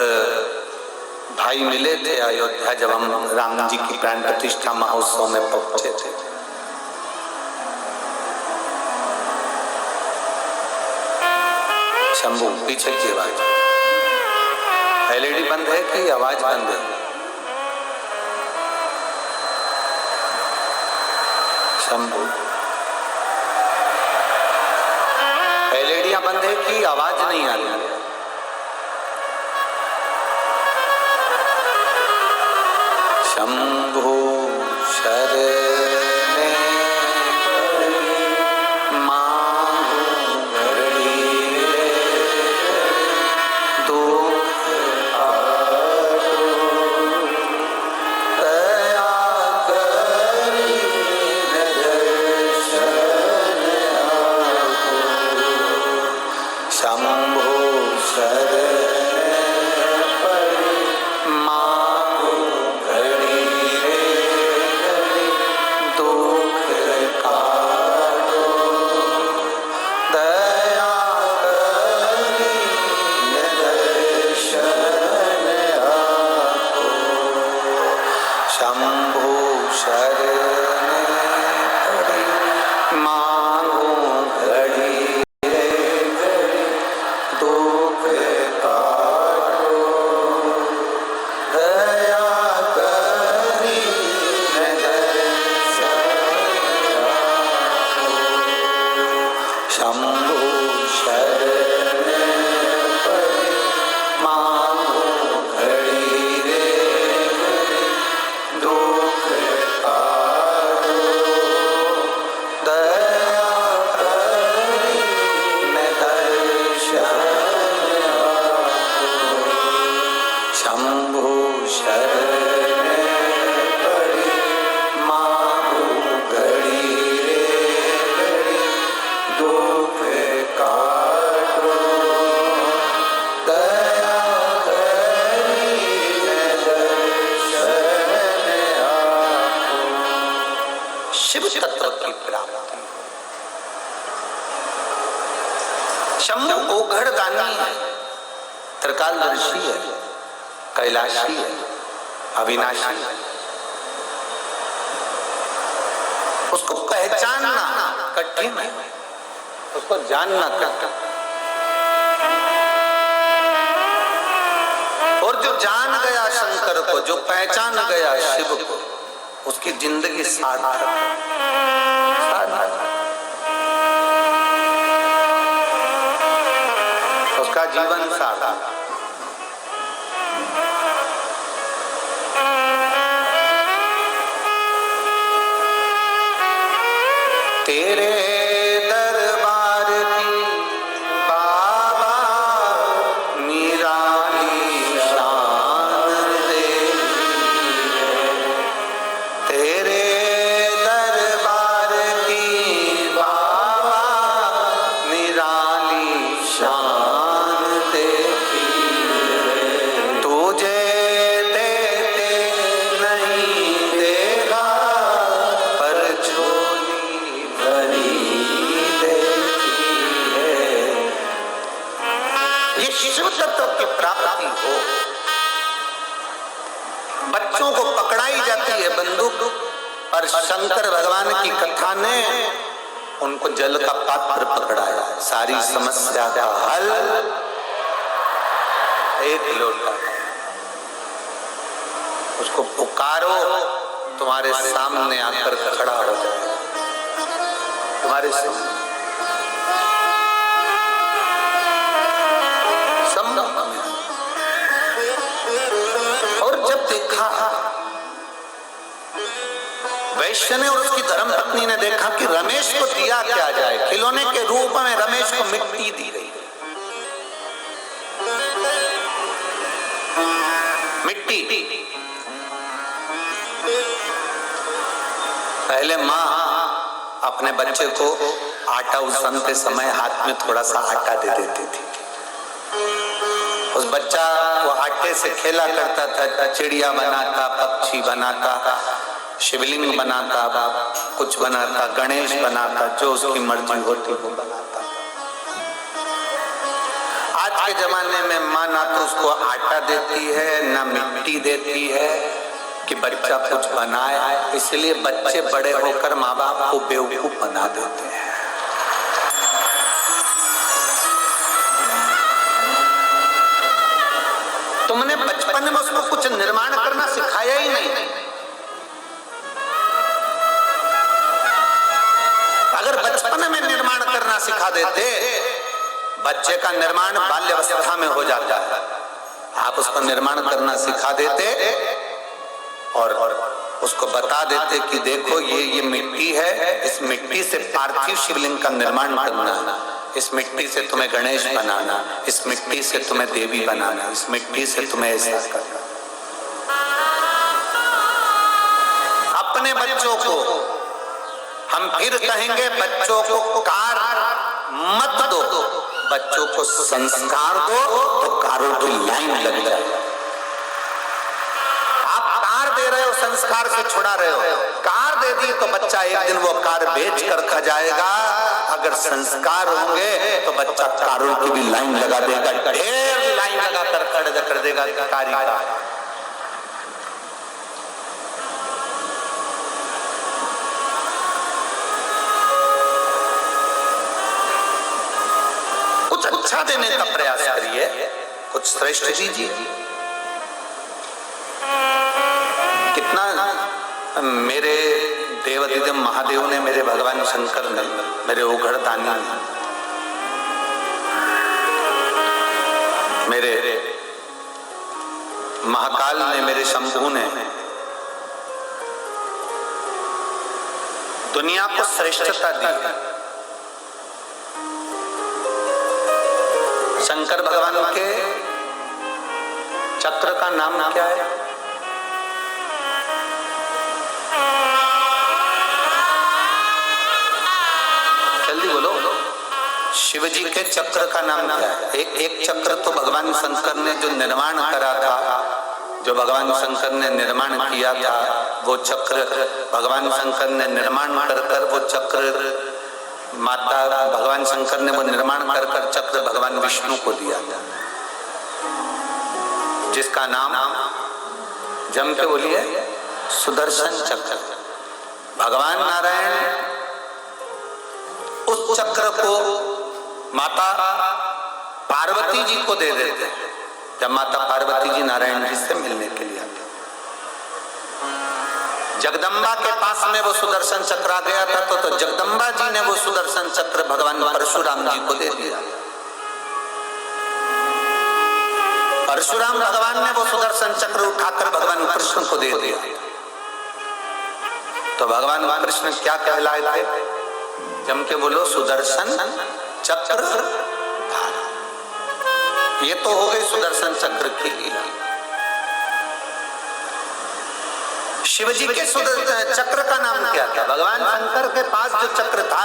भाई मिले थे अयोध्या, जब हम राम जी की प्राण प्रतिष्ठा महोत्सव में पहुंचे थे। शंभू पीछे की आवाज, एलईडी बंद है कि आवाज बंद है? शंभू एलईडियां बंद है कि आवाज नहीं आ रही? शंभु शरणे मांगू गरीब दुख आगो दया करी दर्शन आगो। शंभु शंभु शरण पड़े मांगो घड़ी रे दुख कारो दया करी मैं दर्शन शंभु शरण पड़े मांगो घड़ी रे घड़ी दुख काटो दया करी मैं दर्शन आपको। शिव तत्व की प्राप्ति। शंभु ओघड़ दानी है, त्रिकालदर्शी है, कैलाशी है, अविनाशी है। उसको पहचानना कठिन है, उसको जानना कठिन। और जो जान गया शंकर को, जो पहचान गया शिव को, उसकी जिंदगी सार्थक है। उसका जीवन सार्थक। तेरे दरबार की बाबा निराली शान दे, तेरे दरबार की बाबा निराली शान दे, तुझे देते नहीं देगा पर झोली भरी देती है। ये शिव तत्व की प्राप्ति हो। बच्चों को पकड़ाई जाती है बंदूक, और शंकर भगवान की कथा ने उनको जल का पात्र पकड़ाया। सारी समस्या का हल एक लोटा। उसको पुकारो, तुम्हारे सामने आकर खड़ा हो जाए, तुम्हारे सामने संभव। और जब देखा वैश्य ने और उसकी धर्मपत्नी ने देखा कि रमेश को दिया क्या जाए, खिलौने के रूप में रमेश को मिट्टी दी गई। मिट्टी। पहले माँ अपने बच्चे को आटा उसनते समय हाथ में थोड़ा सा आटा दे देती थी। उस बच्चा वो आटे से खेला करता था, चिड़िया बनाता, पक्षी बनाता, शिवलिंग बनाता, कुछ बनाता, गणेश बनाता, जो उसकी मर्जी होती वो बनाता। आज के जमाने में माँ ना तो उसको आटा देती है ना मिट्टी देती है कि बच्चा कुछ बनाए, इसलिए बच्चे बड़े होकर माँ बाप को बेवकूफ बना देते हैं। तुमने बचपन में उसको कुछ निर्माण करना सिखाया ही नहीं। अगर बचपन में निर्माण करना सिखा देते, बच्चे का निर्माण बाल्यावस्था में हो जाता है। आप उसको निर्माण करना सिखा देते और उसको बता देते कि देखो ये मिट्टी है, इस मिट्टी से पार्थिव शिवलिंग का निर्माण करना, इस मिट्टी से तुम्हें गणेश बनाना, इस मिट्टी से तुम्हें देवी बनाना, इस मिट्टी से तुम्हें ऐसा करना। अपने बच्चों को हम फिर कहेंगे, बच्चों को कार मत दो, बच्चों को संस्कार दो तो कारों की लाइन लग जाए। आप कार दे रहे हो, संस्कार से छुड़ा रहे हो। कार दे दी तो बच्चा एक दिन वो कार बेच कर खा जाएगा। अगर संस्कार होंगे तो बच्चा कारों की भी लाइन लगा देगा, ढेर लाइन लगा कर खड़ा कर देगा कारीगर। अच्छा देने का प्रयास करिए, कुछ श्रेष्ठ दीजिए। कितना मेरे देवाधिदेव महादेव ने, मेरे भगवान शंकर ने, मेरे ओघड़ दानी ने मेरे महाकाल ने, मेरे शंभू ने दुनिया को श्रेष्ठता दी। शंकर भगवान के चक्र का नाम क्या है? जल्दी बोलो। शिव जी के चक्र का नाम क्या है? एक चक्र तो भगवान शंकर ने जो निर्माण करा था, जो भगवान शंकर ने निर्माण किया था, वो चक्र भगवान शंकर ने निर्माण कर वो चक्र माता भगवान शंकर ने वो निर्माण कर चक्र भगवान विष्णु को दिया था, जिसका नाम जम के बोलिए सुदर्शन चक्र। भगवान नारायण उस चक्र को माता पार्वती जी को दे देते हैं जब माता पार्वती जी नारायण जी से मिलने के लिए आते। जगदम्बा के पास में वो सुदर्शन चक्र आ गया था तो जगदम्बा जी ने वो सुदर्शन चक्र भगवान परशुराम जी को दे दिया। परशुराम भगवान ने वो सुदर्शन चक्र उठाकर भगवान कृष्ण को दे दिया। तो भगवान कृष्ण क्या कहलाए थे? जम के बोलो सुदर्शन चक्र। ये तो हो गई सुदर्शन चक्र की लीला। शिव जी के सुदर्शन चक्र का नाम क्या था? भगवान शंकर के पास जो चक्र था,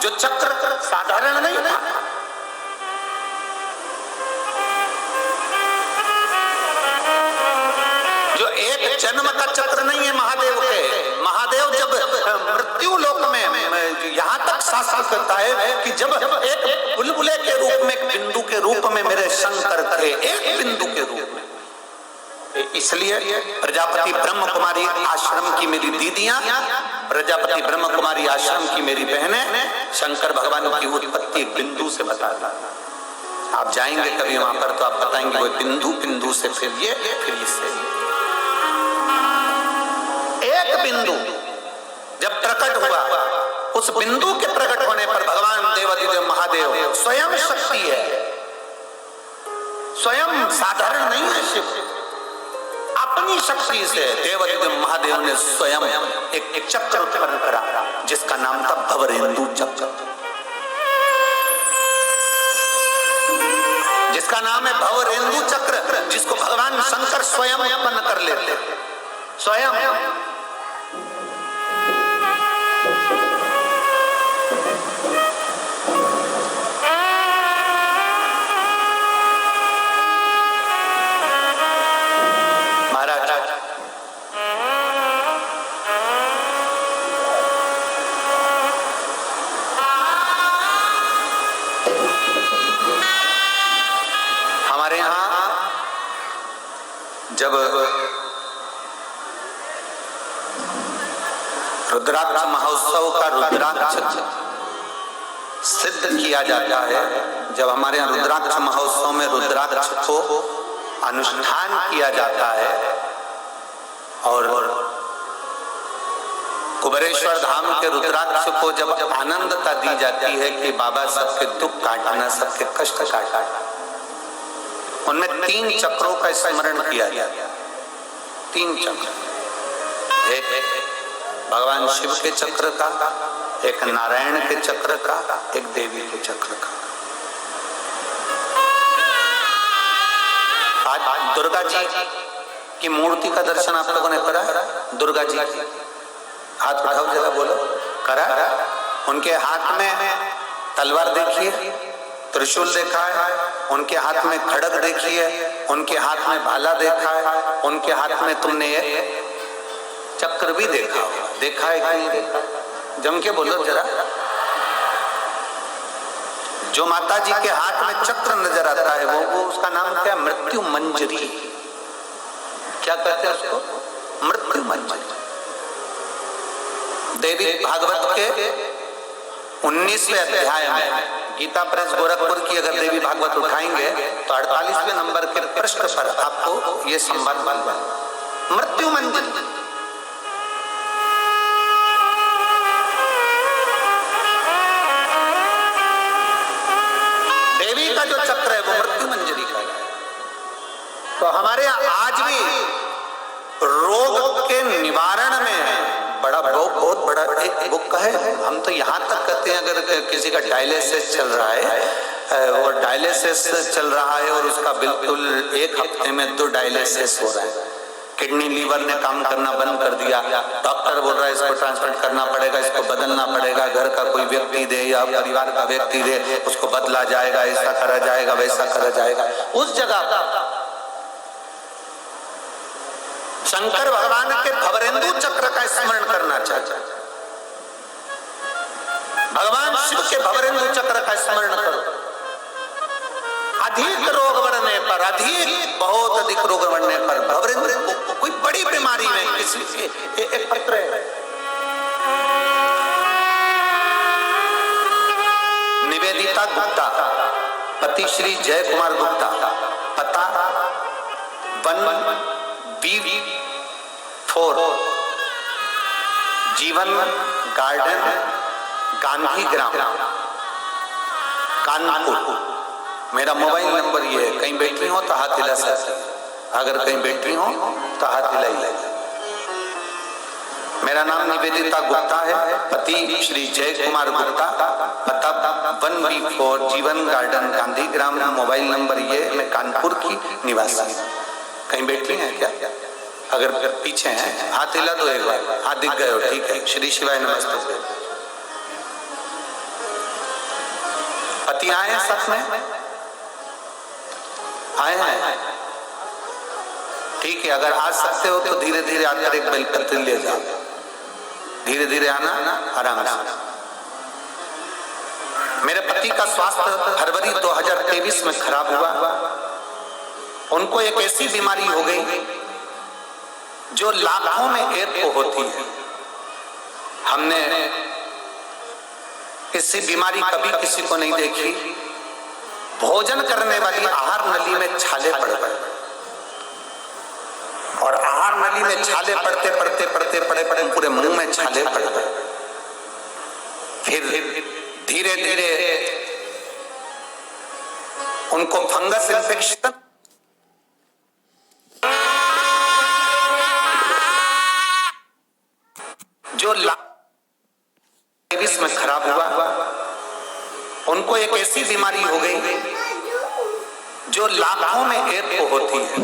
जो चक्र साधारण नहीं था, जो एक जन्म का चक्र नहीं है महादेव के। महादेव जब मृत्यु लोक में यहाँ तक शासन करता है कि जब एक बुलबुले के रूप में, एक बिंदु के रूप में मेरे शंकर थे, एक बिंदु के रूप में। इसलिए प्रजापति ब्रह्म कुमारी आश्रम की मेरी दीदियां, प्रजापति ब्रह्म कुमारी आश्रम की मेरी बहनें शंकर भगवान की उत्पत्ति बिंदु से बता दी। आप जाएंगे कभी वहां पर तो आप बताएंगे वो बिंदु से फिर ये फिर इससे। एक बिंदु जब प्रकट हुआ, उस बिंदु के प्रकट होने पर भगवान देवादिदेव महादेव स्वयं शक्ति है, स्वयं साधारण नहीं है। शिव अपनी शक्ति से देवादिदेव महादेव ने स्वयं एक चक्र उत्पन्न करा जिसका नाम था भवरेंदु चक्र, जिसका नाम है भवरेंदु चक्र, जिसको भगवान शंकर स्वयं उत्पन्न कर लेते स्वयं। जब रुद्राक्ष महोत्सव का रुद्राक्ष सिद्ध किया जाता है, जब हमारे यहाँ रुद्राक्ष महोत्सव में रुद्राक्ष को अनुष्ठान किया जाता है और कुबेरेश्वर धाम के रुद्राक्ष को जब आनंदता दी जाती है कि बाबा सबके दुख काटना, सबके कष्ट काटना, उनमें 3 चक्रों का स्मरण किया जाता। 3 चक्र, एक भगवान शिव के चक्र का, एक नारायण के चक्र का, एक देवी के चक्र का। आज दुर्गा जी की मूर्ति का दर्शन आप लोगों ने करा? दुर्गा जी हाथ उठाओ जरा, बोलो करा? उनके हाथ में तलवार देखिए, त्रिशूल देखा है, उनके हाथ में खड़ग देखी है, उनके हाथ में भाला देखा है, उनके हाथ में तुमने ये चक्र भी देखा है कि नहीं देखा? जम के बोलो जरा। जो माता जी के हाथ में चक्र नजर आता है वो उसका नाम क्या? मृत्यु मंजरी। क्या कहते हैं उसको? मृत्यु मंजरी। देवी भागवत के 19वें अध्याय में गीता प्रेस गोरखपुर की अगर देवी भागवत उठाएंगे तो 48वें नंबर के पृष्ठ पर आपको ये संवाद मिलेगा। मृत्यु मंजरी। देवी का जो चक्र है वो मृत्यु मंजरी का है। हमारे यहाँ आज भी रोग के निवारण में बड़ा बहुत बड़ा एक बुक है। हम तो यहाँ तक कहते हैं अगर किसी का डायलिसिस चल रहा है और डायलिसिस चल रहा है और उसका बिल्कुल एक हफ्ते में 2 डायलिसिस हो रहा है, किडनी लीवर ने काम करना बंद कर दिया, डॉक्टर बोल रहा है इसको ट्रांसप्लांट करना पड़ेगा, इसको बदलना पड़ेगा, घर का कोई व्यक्ति दे या परिवार का व्यक्ति दे, उसको बदला जाएगा, ऐसा करा जाएगा, वैसा करा जाएगा। उस जगह शंकर भगवान के भवरेंदु चक्र का स्मरण करना चाहिए। भगवान शिव के भवरेंदु चक्र का स्मरण करो। अधिक रोग बढ़ने पर, अधिक बहुत अधिक रोग बढ़ने पर भवरेंद्र कोई बड़ी बीमारी में किसी एक पत्र है, निवेदिता गुप्ता, पति श्री जय कुमार गुप्ता, पता 1B4 जीवन गार्डन, गांधी ग्राम, कानपुर। मेरा मोबाइल नंबर ये है, कहीं बैठी हो तो हाथ हिला सकते, अगर कहीं बैठी हो तो हाथ हिला। मेरा नाम निवेदिता गुप्ता है, पति श्री जय कुमार गुप्ता, पता 1B4 जीवन गार्डन, गांधी ग्राम, मोबाइल नंबर ये। मैं कानपुर की निवासी। कहीं बैठी हैं क्या? अगर पीछे हैं हाथ हिला दो एक बार। हाथ दिख गए हो, ठीक है। श्री शिवाय नमस्ते। पति आए हैं साथ में? आए हैं, ठीक है। अगर आ सकते हो तो धीरे धीरे आकर एक बेलपत्र ले जाओ, धीरे धीरे आना, आराम से। मेरे पति का स्वास्थ्य फरवरी 2023 में खराब हुआ। उनको एक ऐसी बीमारी हो गई जो लाखों में एक को होती है। हमने इससे बीमारी कभी किसी को नहीं देखी। भोजन करने वाली आहार नली में छाले पड़ गए और आहार नली में छाले पड़ते पड़ते पड़ते पड़े पड़े पूरे मुंह में छाले पड़ गए। फिर धीरे धीरे उनको फंगस इन्फेक्शन, जो 2023 में खराब हुआ। उनको एक ऐसी बीमारी हो गई जो लाखों में एक को होती है।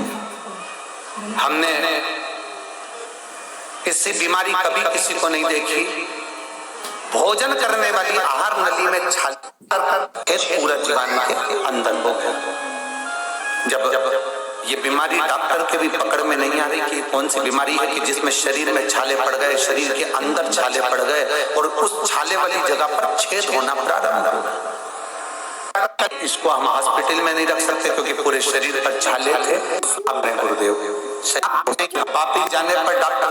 हमने इससे बीमारी कभी किसी को नहीं देखी। भोजन करने वाली आहार नली में छाले पूरा जीवाणु के अंदर हो गया। जब ये बीमारी डॉक्टर के भी पकड़ में नहीं आ रही कि कौन सी बीमारी है कि जिसमें शरीर में छाले पड़ गए, शरीर के अंदर छाले पड़ गए और उस छाले वाली जगह पर छेद होना प्रारंभ हो गया। इसको हम हॉस्पिटल में नहीं रख सकते क्योंकि पूरे शरीर पर छाले थे। अपने गुरुदेव पापी जाने पर डॉक्टर,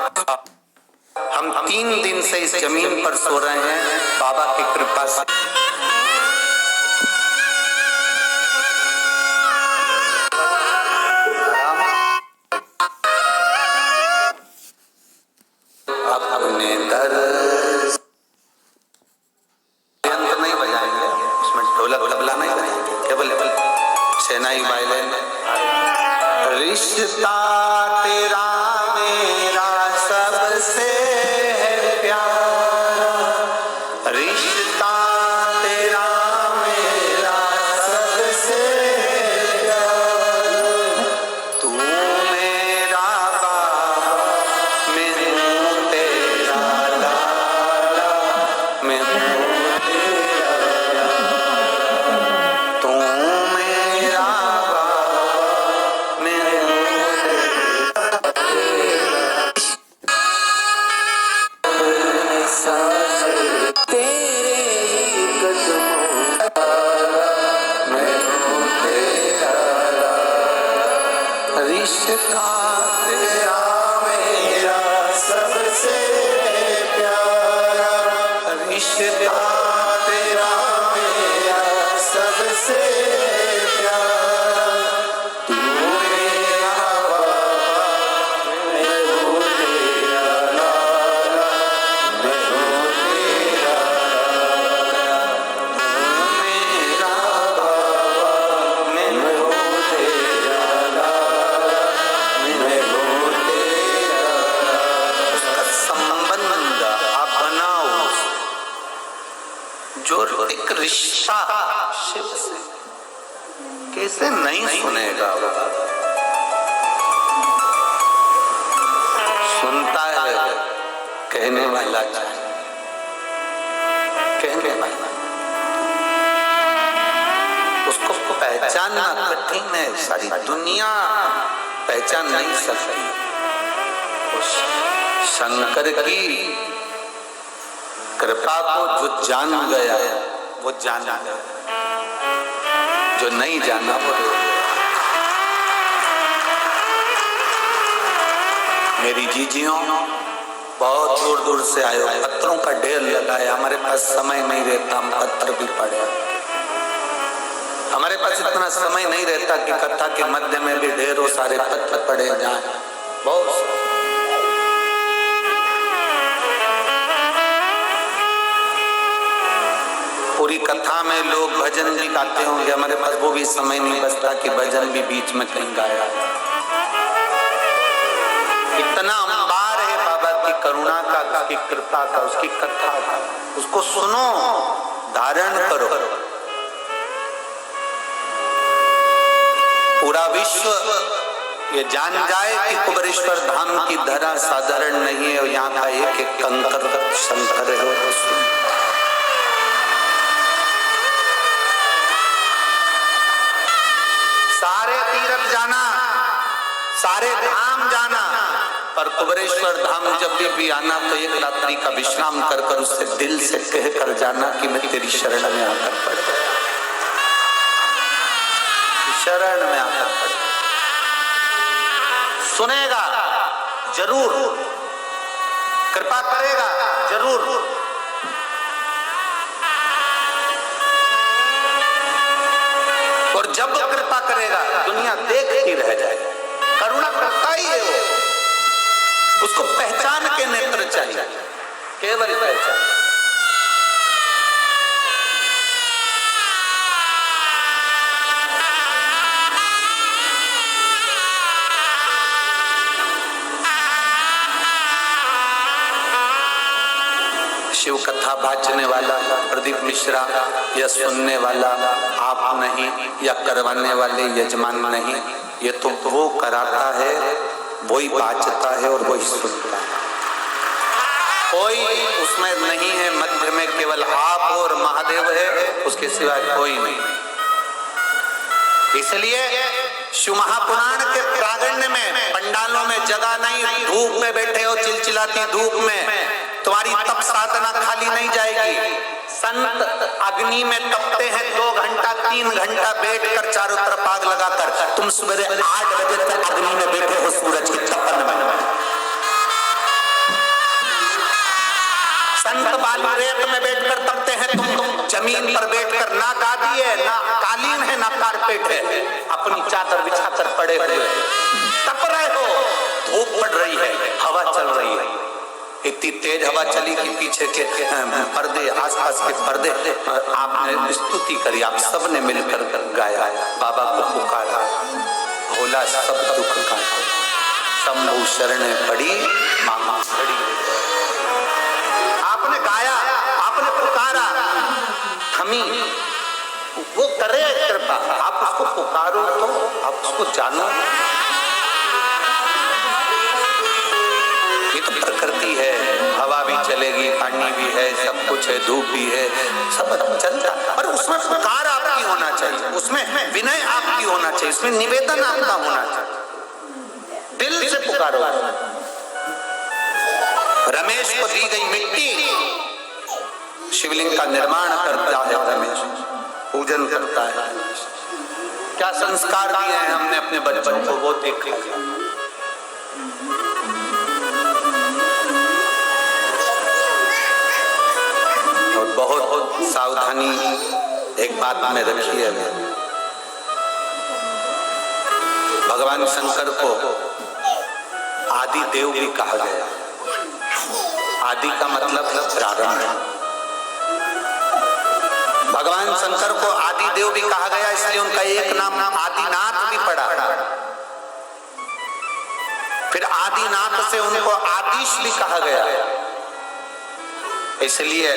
हम 3 दिन से इस जमीन पर सो रहे हैं बाबा की कृपा से। अपने दर यंत्र नहीं बजाएंगे, उसमें ढोलक तबला नहीं बजाएंगे, केवल शहनाई वायलिन। रिश्ता तेरा मेरा सबसे है प्यारा, रिश्ता तेरा मेरा सबसे प्यारा। तू मेरा बाबा, मैं हूँ तेरा लाला, मैं हूँ तेरा लाला। तू मेरा बाबा, मैं हूँ तेरे कदमों का, मैं हूँ तेरा लाला। रिश्ता तेरा मेरा सबसे प्यारा, रिश्ता तेरा मेरा सबसे प्यारा। तू मेरा बाबा, मैं हूँ तेरा लाला, मैं हूँ तेरा लाला। तू मेरा बाबा, मैं हूँ तेरा लाला, जो एक रिश्ता शिव से कैसे नहीं सुनेगा वो? सुनता है कहने वाला चाहिए, कहने वाला उसको पहचानना कठिन है। सारी दुनिया पहचान नहीं सकती। शंकर की कृपा को जो जान गया वो जान गया, जो नहीं जाना वो मेरी जीजियों बहुत दूर दूर से आए हो, पत्रों का ढेर लगाया। हमारे पास समय नहीं रहता, हम पत्र भी पढ़े। हमारे पास इतना समय नहीं रहता कि कथा के मध्य में भी ढेरों सारे पत्र पढ़े जाएं। बहुत पूरी कथा में लोग भजन भी गाते होंगे, हमारे पास वो भी समय नहीं बचता कि भजन भी बीच में कहीं गाया। इतना अंबार है बाबा की करुणा का, उसकी कृपा का, उसकी कथा का। उसको सुनो, धारण करो। पूरा विश्व ये जान जाए कि कुबेरेश्वर धाम की धरा साधारण नहीं है और यहाँ का एक एक कंकर शंकर है। सारे तीर्थ जाना, सारे धाम जाना, पर कुबेरेश्वर धाम जब भी आना तो एक रात्रि का विश्राम कर कर उससे दिल से कह कर जाना कि मैं तेरी शरण में आकर पड़ गया, शरण में आकर पड़। सुनेगा जरूर, कृपा करेगा जरूर। और जब कृपा करेगा दुनिया देखती रह जाएगी। करुणा करता ही है वो, उसको पहचान के नेत्र चाहिए, केवल पहचान। शिव कथा बाचने वाला प्रदीप मिश्रा या सुनने वाला आप नहीं, या करवाने वाले यजमान नहीं, ये तो वो कराता है, वही बाचता है और वही सुनता है। कोई उसमें नहीं है, मध्य में केवल आप और महादेव है, उसके सिवाय कोई नहीं। इसलिए शिव महापुराण के प्रागण्य में पंडालों में जगह नहीं, धूप में बैठे हो, चिलचिलाती धूप में तुम्हारी तप साधना खाली नहीं जाएगी। संत अग्नि में तपते हैं 2 घंटा 3 घंटा बैठकर चारों तरफ आग लगाकर। तुम सुबह 8 बजे तक अग्नि में बैठे हो सूरज की तपन में। संत बालू रेत में बैठकर तपते हैं, तुम जमीन पर बैठकर, ना गादी है, ना कालीन है, ना कारपेट है, अपनी चादर बिछाकर पड़े हुए तप रहे हो। धूप पड़ रही है, हवा चल रही है, इतनी तेज हवा चली कि पीछे के पर्दे, आसपास के पर्दे, आपने स्तुति करी, आप सबने मिलकर गाया, बाबा को पुकारा, भोला सब दुख काटा, शंभु शरण पड़ी मामा खड़ी। आपने गाया, आपने पुकारा, हमी वो करे कृपा। आप उसको पुकारो तो आप उसको जानो। ये तो प्रकृति है, हवा भी चलेगी, पानी भी है, सब कुछ है, धूप भी है, सब चलता, पर उसमें पुकार आपकी होना चाहिए, उसमें विनय आपकी होना चाहिए, उसमें निवेदन आपका होना चाहिए। दिल से पुकारो। रमेश को दी गई मिट्टी शिवलिंग का निर्माण करता है, रमेश पूजन करता है। क्या संस्कार दिए हैं हमने अपने बच्चों को, वो देख लिया। और बहुत सावधानी एक बात में रखी है, भगवान शंकर को आदि देव भी कहा गया। आदि का मतलब प्रारंभ है। भगवान शंकर को आदि देव भी कहा गया, इसलिए उनका एक नाम आदिनाथ भी पड़ा। फिर आदिनाथ से उनको आदिश भी कहा गया, इसलिए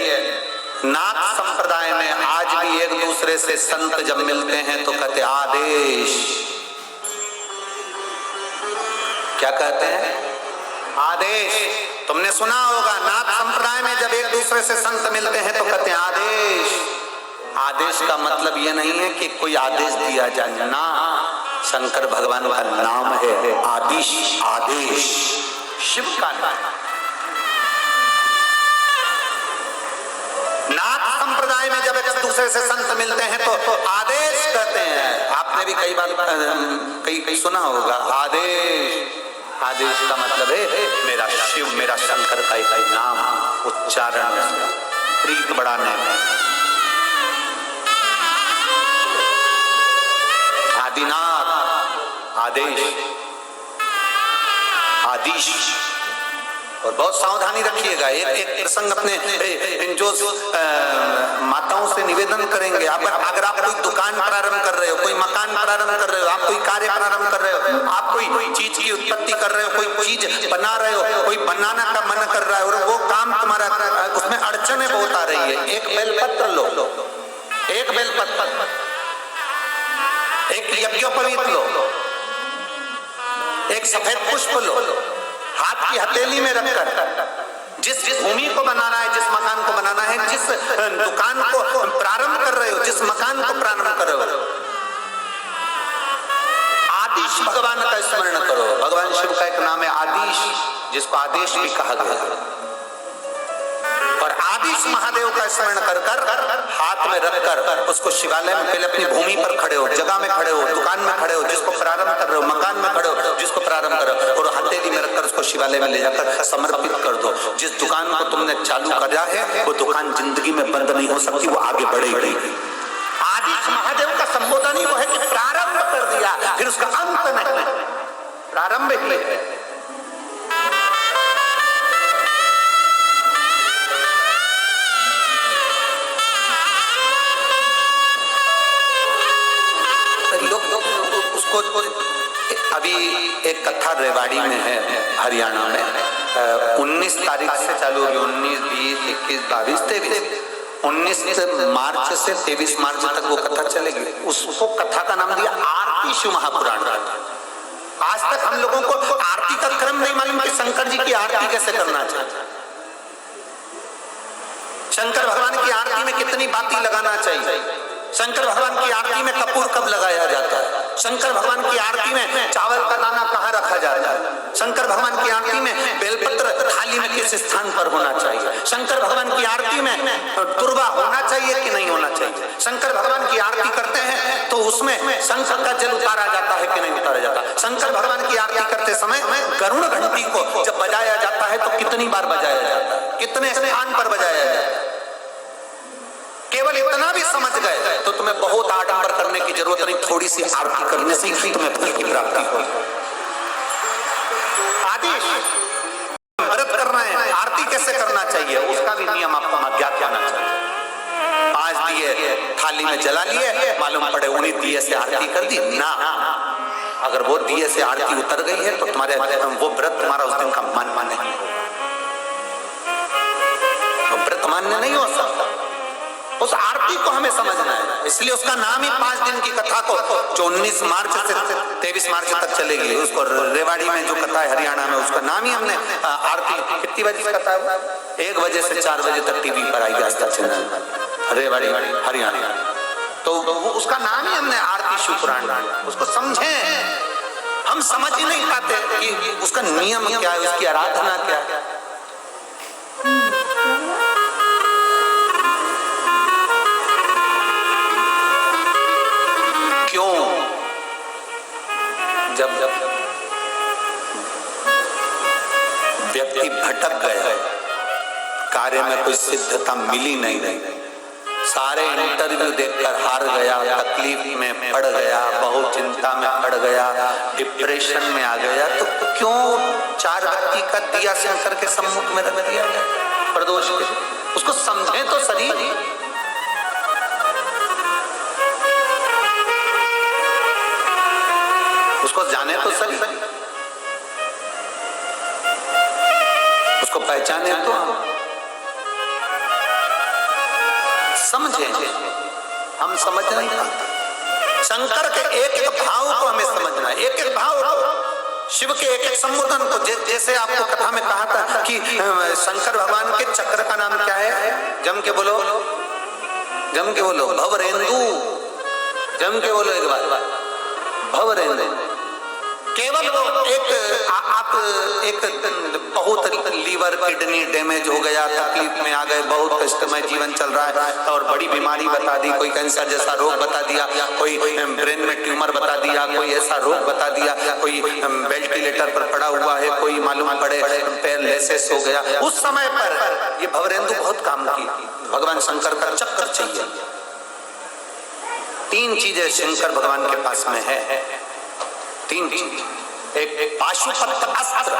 नाथ संप्रदाय में आज भी एक दूसरे से संत जब मिलते हैं तो कहते आदेश। क्या कहते हैं? आदेश। तुमने सुना होगा नाथ संप्रदाय में जब एक दूसरे से संत मिलते हैं तो कहते हैं आदेश। आदेश का मतलब यह नहीं है कि कोई आदेश दिया जाए ना, शंकर भगवान का नाम है आदिश, आदेश शिव का नाम। नाथ संप्रदाय में जब एक दूसरे से संत मिलते हैं तो आदेश कहते हैं। आपने भी कई बार कई सुना होगा आदेश। आदेश का मतलब है मेरा शिव, मेरा शंकर का एक नाम उच्चारण प्रीत बढ़ाने में। आदिनाथ, आदेश, आदिश। और बहुत सावधानी रखिएगा। एक प्रसंग अपने जो माताओं से निवेदन करेंगे, अगर आप कोई दुकान प्रारंभ कर रहे हो, कोई मकान प्रारंभ कर रहे हो, आप कोई कार्य प्रारंभ कर रहे हो, आप कोई चीज की उत्पत्ति कर रहे हो, कोई चीज बना रहे हो, कोई बनाना का मन कर रहा है और वो काम तुम्हारा उसमें अड़चने बहुत आ रही है, एक बेलपत्र लो, एक बेलपत्र, एक यज्ञोपवीत लो, एक सफेद पुष्प लो, हाथ की हथेली में रखकर जिस भूमि को बनाना है, जिस मकान को बनाना है, जिस दुकान को प्रारंभ कर रहे हो, जिस मकान को प्रारंभ कर रहे हो, आदिश भगवान का स्मरण करो। भगवान शिव का एक नाम है आदिश, जिसको आदेश भी कहा गया। और आदिश महादेव का स्मरण कर कर हाथ में रखकर उसको शिवालय में पहले अपनी भूमि पर खड़े हो, जगह में खड़े हो, दुकान में खड़े हो, जिसको प्रारंभ कर रहे हो, मकान में खड़े हो, जिसको प्रारंभ कर रहे हो, और हथेली में रखकर उसको शिवालय में ले जाकर समर्पित कर दो। जिस दुकान को तुमने चालू करा है वो दुकान जिंदगी में बंद नहीं हो सकती, वो आगे बढ़ेगी। आदिश महादेव का संबोधन ही वो है कि प्रारंभ कर दिया, फिर उसका अंत नहीं, प्रारंभ ही है। अभी एक कथा रेवाड़ी में है, हरियाणा में 19 तारीख से चालू होगी, 19, 20, 21, 22, 23, 19 मार्च से 23 मार्च तक वो कथा चलेगी। उसको कथा का नाम दिया आरती शिव महापुराण। आज तक हम लोगों को आरती का क्रम नहीं मालूम कि शंकर जी की आरती कैसे करना चाहिए, शंकर भगवान की आरती में कितनी बाती लगाना चाहिए, शंकर भगवान की आरती में कपूर कब लगाया जाता है, शंकर भगवान की आरती में चावल का दाना कहाँ रखा जाता है, शंकर भगवान की आरती में बेलपत्र थाली में किस स्थान पर होना चाहिए, शंकर भगवान की आरती में तुरबा होना चाहिए कि नहीं होना चाहिए, शंकर भगवान की आरती करते हैं तो उसमें शंकर का जल उतारा जाता है कि नहीं उतारा जाता, शंकर भगवान की आरती करते समय गरुड़ घंटी को जब बजाया जाता है तो कितनी बार बजाया जाता है, कितने स्थान पर बजाया जाता है। केवल इतना भी समझ गए तो तुम्हें बहुत आडंबर करने की जरूरत नहीं, थोड़ी सी आरती करने से ही तुम्हें फल की प्राप्ति हो। आदेश व्रत करना है, आरती कैसे करना चाहिए उसका भी नियम आपको अज्ञात होना चाहिए। आज दिए थाली में जला लिए, मालूम पड़े उन्हीं दिए से आरती कर दी ना, अगर वो दिए से आरती उतर गई है तो तुम्हारे वो व्रत तुम्हारा उस दिन का मन माने, व्रत मान्य नहीं हो सकता। उस आरती को हमें समझना है, इसलिए उसका नाम ही 5 दिन की कथा को जो 19 मार्च से 23 मार्च तक चलेगी, उसको रेवाड़ी में जो कथा है हरियाणा में, उसका नाम ही हमने आरती। कितनी बजे की कथा है? 1 बजे से 4 बजे तक टीवी पर आई आस्था चैनल रेवाड़ी हरियाणा, तो उसका नाम ही हमने आरती शिव पुराण। उसको समझे, हम समझ ही नहीं पाते कि उसका नियम क्या है, उसकी आराधना क्या है। जब व्यक्ति भटक गया, कार्य में कोई सिद्धता मिली नहीं, सारे इंटरव्यू देखकर हार गया, तकलीफ में पड़ गया, बहुत चिंता में पड़ गया, डिप्रेशन में आ गया, तो क्यों 4 बत्ती का दिया शंकर के सम्मुख में रख दिया गया प्रदोष के? उसको समझे तो सही, उसको जाने तो सही, उसको पहचाने तो। हम समझ नहीं पाते। शंकर के एक एक भाव को हमें समझना है, एक एक भाव को, शिव के एक एक संबोधन को। जैसे आपको कथा में कहा था कि शंकर भगवान के चक्र का नाम क्या है? जम के बोलो, जम के बोलो, भवरेंदु। जम के बोलो एक बार, भवरेंदु। केवल वो आप एक बहुत लीवर किडनी डैमेज हो गया, तकलीफ में आ गए, बहुत कष्टमय जीवन चल रहा है और बड़ी बीमारी बता दी, कोई कैंसर जैसा रोग बता दिया, कोई ब्रेन में ट्यूमर बता दिया, कोई ऐसा रोग बता दिया, कोई वेंटिलेटर पर पड़ा हुआ है, कोई मालूम पड़े पैरालिसिस हो गया, उस समय पर ये भवरेंदु बहुत काम की। भगवान शंकर का चक्र चाहिए। 3 चीजें शंकर भगवान के पास में है, 3 चीज। एक पाशुपत अस्त्र,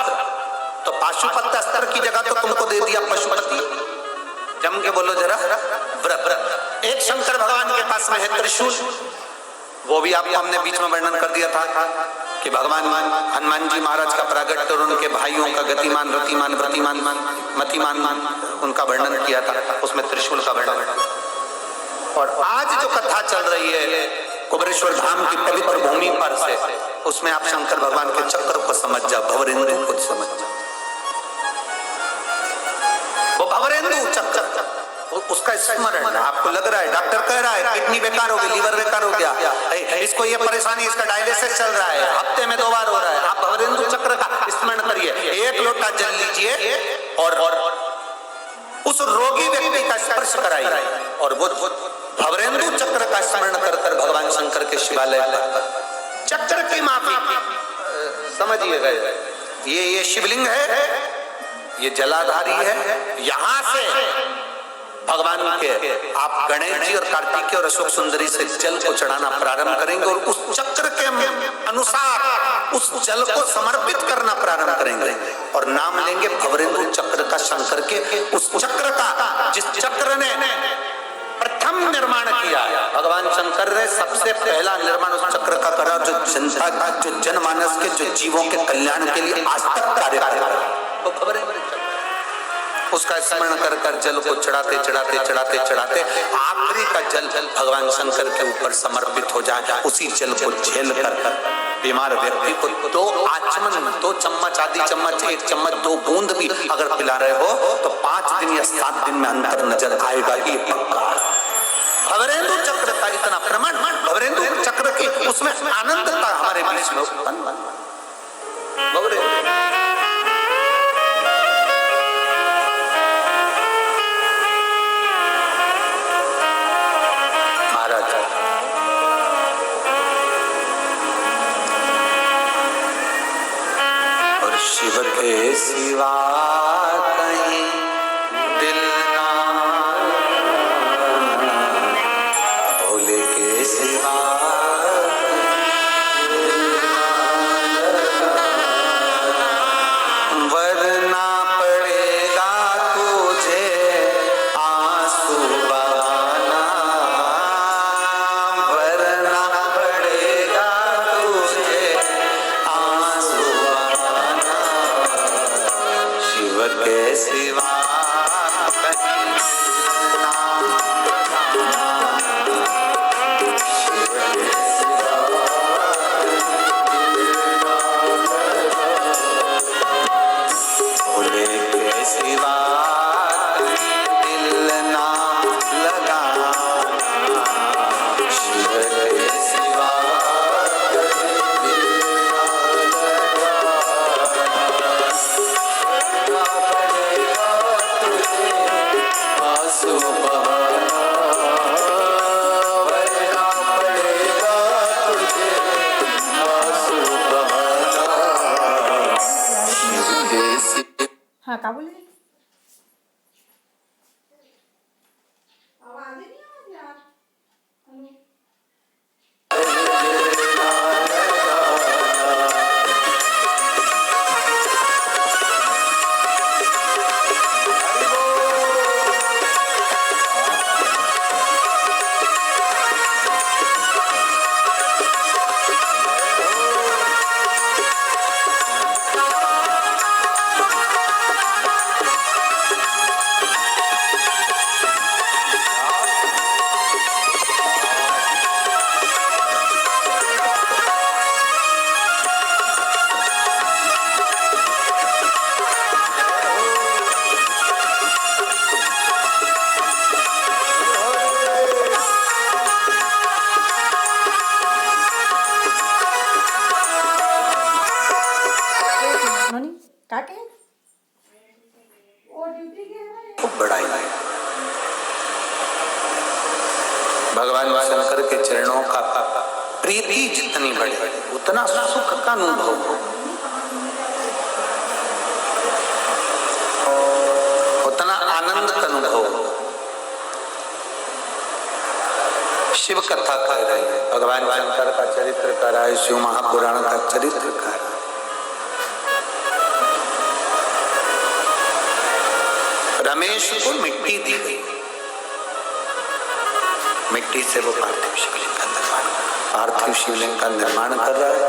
तो पाशुपत अस्त्र की जगह तो तुमको दे दिया पशुपति। जम के बोलो जरा, व्रत। एक शंकर भगवान के पास में है त्रिशूल, वो भी आपको हमने बीच में वर्णन कर दिया था कि भगवान हनुमान जी महाराज का प्रागट्य और उनके भाइयों का गतिमान, रतिमान, प्रतिमान, मतिमान उनका वर्णन किया था, उसमें त्रिशूल का वर्णन। और आज जो कथा चल रही है कुबेरेश्वर धाम की पवित्र भूमि पर से, उसमें आप शंकर भगवान के चक्र को समझ जाओ, भवरेंदु को समझ जाओ। वो भवरेंदु चक्र, उसका स्मरण आपको लग रहा है, डॉक्टर कह रहा है किडनी बेकार हो गई, लीवर बेकार हो गया, इसको ये परेशानी, इसका डायलिसिस चल रहा है, हफ्ते में 2 बार हो रहा है, आप भवरेंदु चक्र का स्मरण करिए। 1 लोटा जल लीजिए और उस रोगी व्यक्ति का स्पर्श कराइए, और वो भवरेंदु चक्र का स्मरण कर कर भगवान शंकर के शिवालय पर चक्र की माफी समझिएगा। ये शिवलिंग है, ये जलाधारी है। यहां से भगवान के आप गणेश जी और कार्तिकेय और अशोक सुंदरी से जल को चढ़ाना प्रारंभ करेंगे और उस चक्र के अनुसार उस जल को समर्पित करना प्रारंभ करेंगे और नाम लेंगे भवरेंदु चक्र का, शंकर के उस चक्र का जिस चक्र ने प्रथम निर्माण किया। भगवान शंकर ने सबसे पहला निर्माण उस चक्र का करा, जो जनता का, जो जनमानस के, जो जीवों के कल्याण के लिए आज तक कार्य कर रहा है, वो भवरेंदु चक्र। उसका स्मरण कर कर जल को चढ़ाते चढ़ाते चढ़ाते चढ़ाते आखिरी का जल भगवान शंकर के ऊपर समर्पित हो जाए। उसी जल को झेल कर बीमार व्यक्ति को 2 आचमन, 2 चम्मच, आधी चम्मच, 1 चम्मच, 2 बूंद भी अगर पिला रहे हो तो 5 दिन या 7 दिन में अंतर नजर आएगा, ये पक्का। भवरेंदु चक्र का इतना प्रमाण, भवरेंदु चक्र की उसमें आनंदता हमारे बीच में उत्पन्न। शिव के सिवा कहीं दिल ना, भोले के सिवा वरना पड़ेगा तुझे आंसू बहाना, वरना पड़ेगा तुझे आंसू बहाना, शिव के सिवा कहीं ना, शिव के सिवा भोले के सिवा दिल ना लगाना, शिव के सिवा आंसू बहाना, वरना पड़ेगा तुझे आंसू बहाना, शिव के सिवा। हाँ क्या बोले? आवाज नहीं आ रही यार। हेलो भगवान शंकर के चरणों का प्रीति जितनी बढ़े उतना सुख का अनुभव हो, उतना आनंद का अनुभव हो। शिव कथा कह रही है, भगवान शंकर का चरित्र कर रहा है, शिव महापुराण का चरित्र कर रहा है। रमेश को मिट्टी दी गई, मिट्टी से वो पार्थिव शिवलिंग का निर्माण कर रहा है।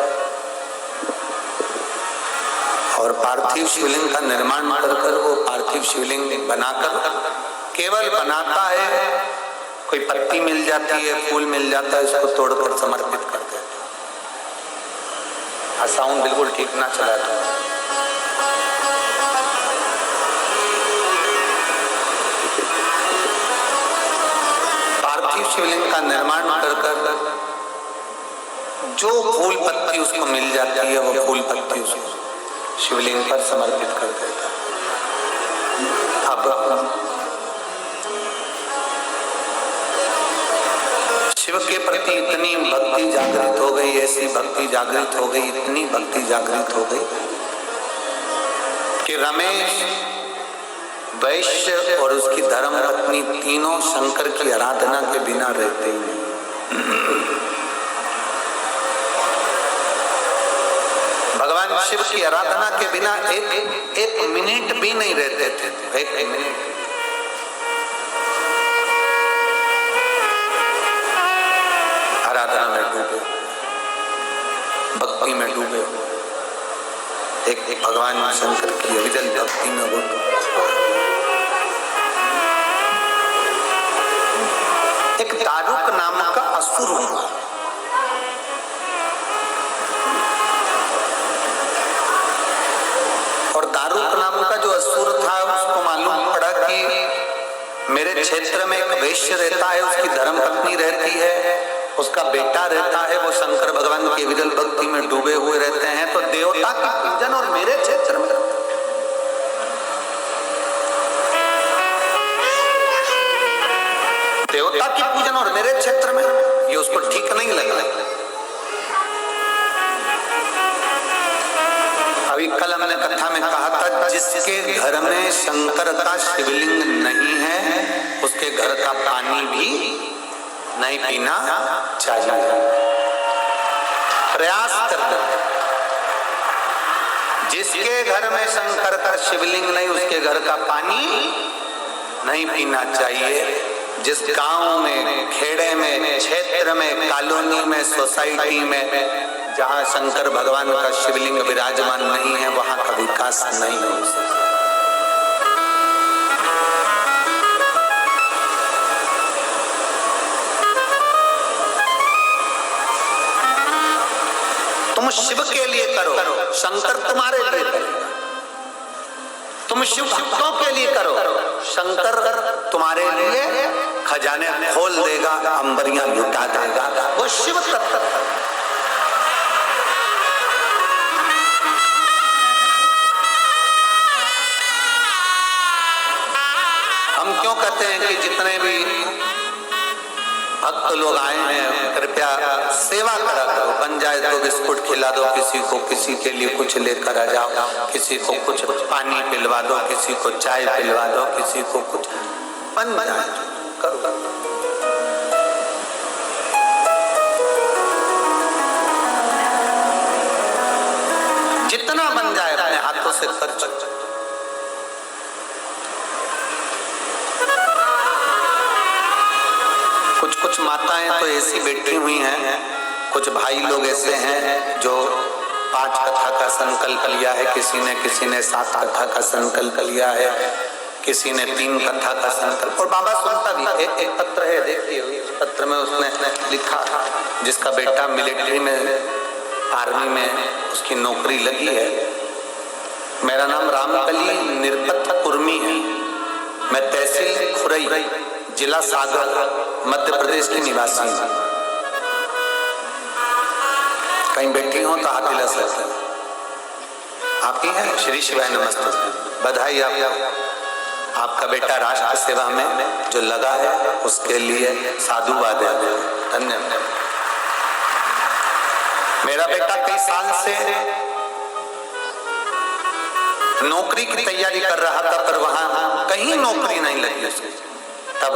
और पार्थिव शिवलिंग का निर्माण कर वो पार्थिव शिवलिंग बनाकर केवल बनाता है, कोई पत्ती मिल जाती है, फूल मिल जाता है, उसको तोड़कर समर्पित कर देता है। साउंड बिल्कुल ठीक ना चला था। पार्थिव शिवलिंग का निर्माण कर जो फूल पत्ती उसको मिल जाती है वो फूल पत्ती उसको शिवलिंग पर समर्पित कर देता है। अब शिव के प्रति इतनी भक्ति जागृत हो गई, ऐसी भक्ति जागृत हो गई, इतनी भक्ति जागृत हो गई कि रमेश, वैश्य और उसकी धर्म पत्नी तीनों शंकर की आराधना के बिना रहते हैं। भगवान शिव की आराधना के बिना एक मिनट भी नहीं रहते थे। एक मिनट आराधना में डूबे, भक्ति में डूबे, एक भगवान शंकर की अविरल भक्ति में वो एक दारुक नाम का असुर हुआ। और दारुक नाम का जो असुर था उसको मालूम पड़ा कि मेरे क्षेत्र में एक वैश्य रहता है, उसकी धर्म पत्नी रहती है, उसका बेटा रहता है, वो शंकर भगवान की विरल भक्ति में डूबे हुए रहते हैं, तो देवता का पूजन और मेरे क्षेत्र में देवता की पूजन और मेरे क्षेत्र में ये उसको ठीक नहीं लगा। अभी कल हमने कथा में कहा था, जिसके घर में शंकर का शिवलिंग नहीं है उसके घर का पानी भी नहीं पीना चाहिए। प्रयास करना, जिसके घर में शंकर का शिवलिंग नहीं उसके घर का पानी नहीं पीना चाहिए। जिस गांव में, खेड़े में, क्षेत्र में, कॉलोनी में, सोसाइटी में जहां शंकर भगवान का शिवलिंग विराजमान नहीं है वहां का विकास नहीं हो सकता। तुम शिव के लिए करो, शंकर तुम्हारे लिए करेगा। तुम शिव भक्तों के लिए करो, शंकर तुम्हारे लिए खजाने खोल देगा, अंबरियां लुटा देगा। वो शिव तत्व। हम क्यों कहते हैं कि जितने भी भक्त लोग आए हैं कृपया सेवा करा करो, बन जाए तो बिस्कुट खिला दो किसी को, किसी के लिए कुछ लेकर आ जाओ, किसी को कुछ पानी पिलवा दो, किसी को चाय पिलवा दो, किसी को कुछ बन जाए करो। जितना बन जाए अपने हाथों से खर्च। कुछ माताएं तो ऐसी बैठी हुई हैं, कुछ भाई लोग ऐसे हैं जो 5 कथा का संकल्प लिया है, किसी ने 7 कथा का संकल्प लिया है, किसी ने 3 कथा का संकल्प। और बाबा सुनता भी। एक पत्र है, देखिए उस पत्र में उसने लिखा जिसका बेटा मिलिट्री में, आर्मी में उसकी नौकरी लगी है। मेरा नाम रामकली निरपत कुर्मी है, मैं तहसील खुरई, जिला सागर, मध्य प्रदेश की निवासी हूँ। कहीं बैठी हो तो हाथ हिला सकते हैं। आपकी है? श्री शिवाय नमस्ते, बधाई आपको। आपका बेटा राष्ट्र सेवा में जो लगा है उसके लिए साधुवाद है, धन्यवाद। मेरा बेटा कई साल से नौकरी की तैयारी कर रहा था, पर वहां कहीं नौकरी नहीं लगी उसकी। तब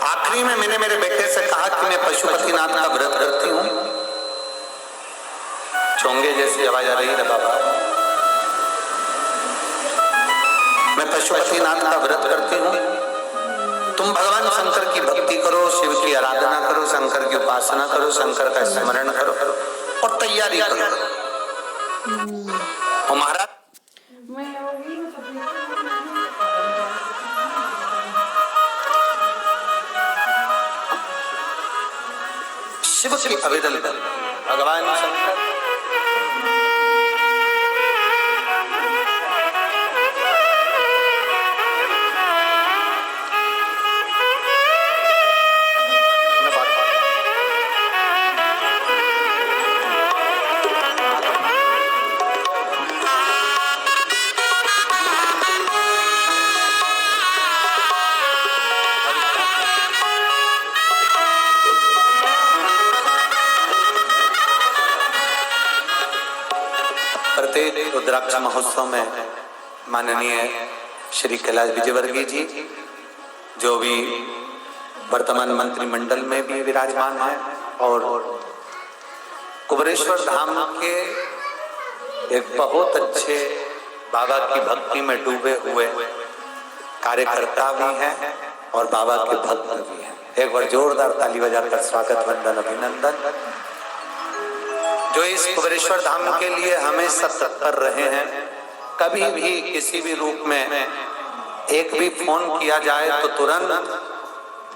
आखिरी में मैंने मेरे बेटे से कहा कि मैं पशुपतिनाथ का व्रत करती हूँ। चोंगे जैसी आवाज आ रही है बाबा। मैं पशुपतिनाथ का व्रत करती हूँ, तुम भगवान शंकर की भक्ति करो, शिव की आराधना करो, शंकर की उपासना करो, शंकर का स्मरण करो और तैयारी करो। हमारा शिव की अविरल भगवान शंकर प्रत्येक रुद्राक्ष महोत्सव में माननीय श्री कैलाश विजयवर्गीय जी, जो भी वर्तमान मंत्रिमंडल में भी विराजमान है, और कुबेरेश्वर धाम के एक बहुत अच्छे बाबा की भक्ति में डूबे हुए कार्यकर्ता भी हैं और बाबा के भक्त भी हैं। एक बार जोरदार ताली बजाकर स्वागत, वंदन, अभिनंदन। जो इस कुबेरेश्वर धाम के लिए हमेशा तत्पर रहे हैं। कभी भी किसी भी रूप में एक भी फोन किया जाए तो तुरंत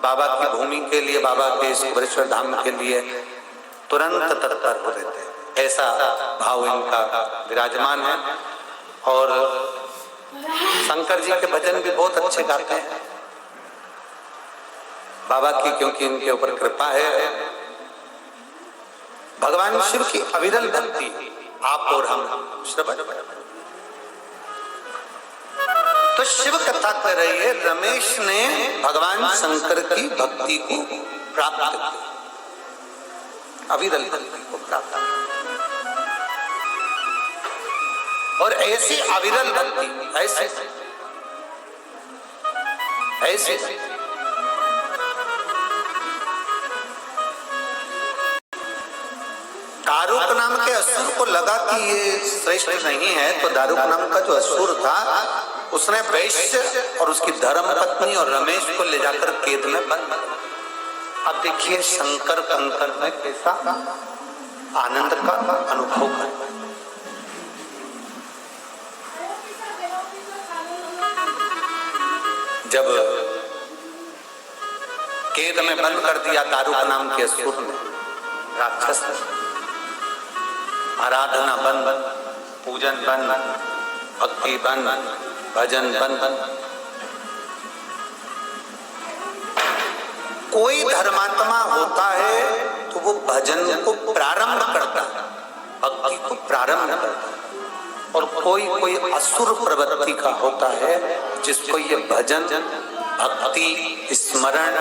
बाबा की भूमि के लिए, बाबा के इस कुबेरेश्वर धाम के लिए तुरंत तत्पर हो देते हैं। ऐसा भाव इनका विराजमान है। और शंकर जी के भजन भी बहुत अच्छे गाते हैं बाबा की, क्योंकि इनके ऊपर कृपा है। भगवान शिव की अविरल भक्ति आप और हम श्रवण। तो शिव कथा कर रही है, रमेश ने भगवान शंकर की भक्ति को प्राप्त किया, अविरल भक्ति को प्राप्त। और ऐसी अविरल भक्ति ऐसे दारुक नाम के असुर को लगा कि ये श्रेष्ठ नहीं है, तो दारुक नाम का जो असुर था उसने वैश्य और उसकी धर्म पत्नी और रमेश को ले जाकर कैद में बंद। अब देखिए शंकर कंकर में कैसा आनंद का अनुभव कर। जब कैद में बंद कर दिया दारुक नाम के असुर ने, राक्षस, आराधना बंद, पूजन बंद, भक्ति बंद, भजन बंद। कोई धर्मात्मा होता है तो वो भजन को प्रारंभ करता है, भक्ति को प्रारंभ करता है। और कोई असुर प्रवृत्ति का होता है जिसको ये भजन, भक्ति, स्मरण,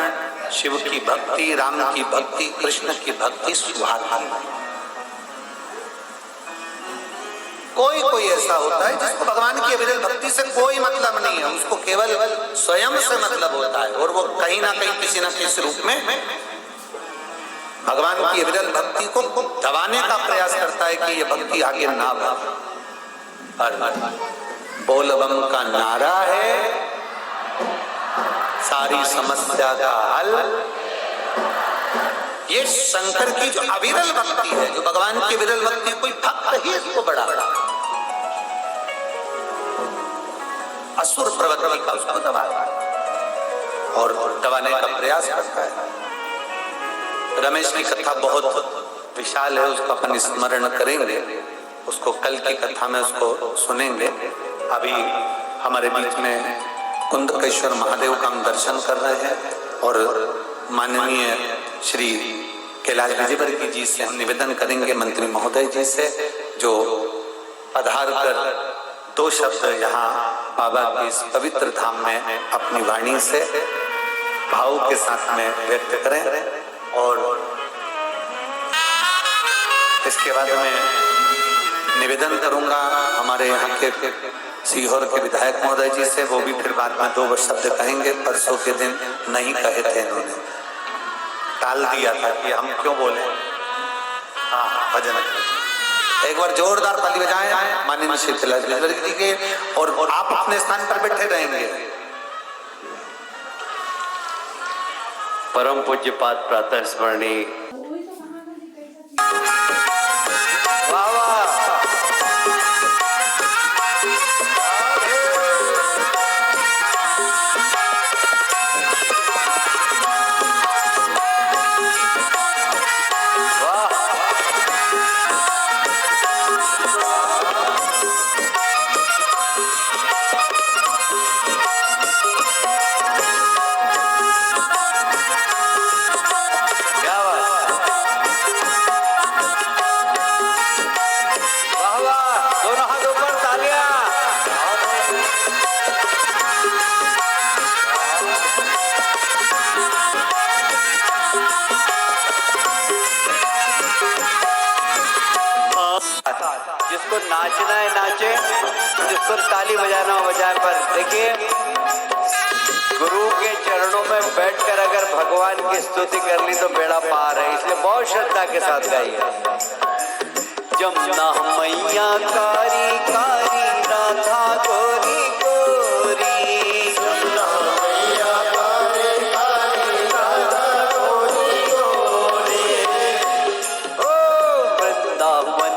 शिव की भक्ति, राम की भक्ति, कृष्ण की भक्ति सुहाती है। कोई ऐसा होता है जिसको भगवान की अविरल भक्ति से कोई मतलब नहीं है, उसको केवल स्वयं से मतलब होता है, और वो कहीं ना कहीं किसी न किसी रूप में भगवान की अविरल भक्ति को दबाने का प्रयास करता है कि ये भक्ति आगे ना बढ़े। बोल बम का नारा है सारी समस्या का हल। ये शंकर की जो अविरल भक्ति है, जो भगवान की अविरल भक्ति, कोई भक्त ही इसको बढ़ा असुर प्रवृत्ति का उसको दबाया और दबाने का प्रयास करता है। रमेश की कथा बहुत विशाल है, उसका अपन स्मरण करेंगे, उसको कल की कथा में उसको सुनेंगे। अभी हमारे बीच में कुंदकेश्वर महादेव का हम दर्शन कर रहे हैं, और माननीय श्री कैलाश विजयवर्गीय जी से हम निवेदन करेंगे, मंत्री महोदय जी से, जो पधार कर दो शब्द यहाँ बाबा की इस पवित्र धाम में अपनी वाणी से भाव के साथ में व्यक्त करें। और इसके बाद मैं निवेदन करूंगा हमारे यहाँ के सीहोर के विधायक महोदय जी से, वो भी फिर बाद में 2 शब्द कहेंगे। परसों के दिन नहीं कहे थे, इन्होंने टाल दिया था कि हम क्यों बोले। हाँ, भजन एक बार जोरदार ताली बजाएं माननीय श्री कैलाश विजयवर्गीय जी के, और आप अपने स्थान पर बैठे रहेंगे। परम पूज्य पाद प्रातः स्मरणीय वही तो कहाँ का कैसा वाह वाह जिसको नाचना है नाचे, जिसको ताली बजाना हो बजाए। पर देखिए, गुरु के चरणों में बैठकर अगर भगवान की स्तुति कर ली तो बेड़ा पार है। इसलिए बहुत श्रद्धा के साथ गाइए। जमुना मैया कारी कारी राधा गोरी गोरी, जमुना मैया कारी कारी राधा गोरी गोरी। ओ वृंदावन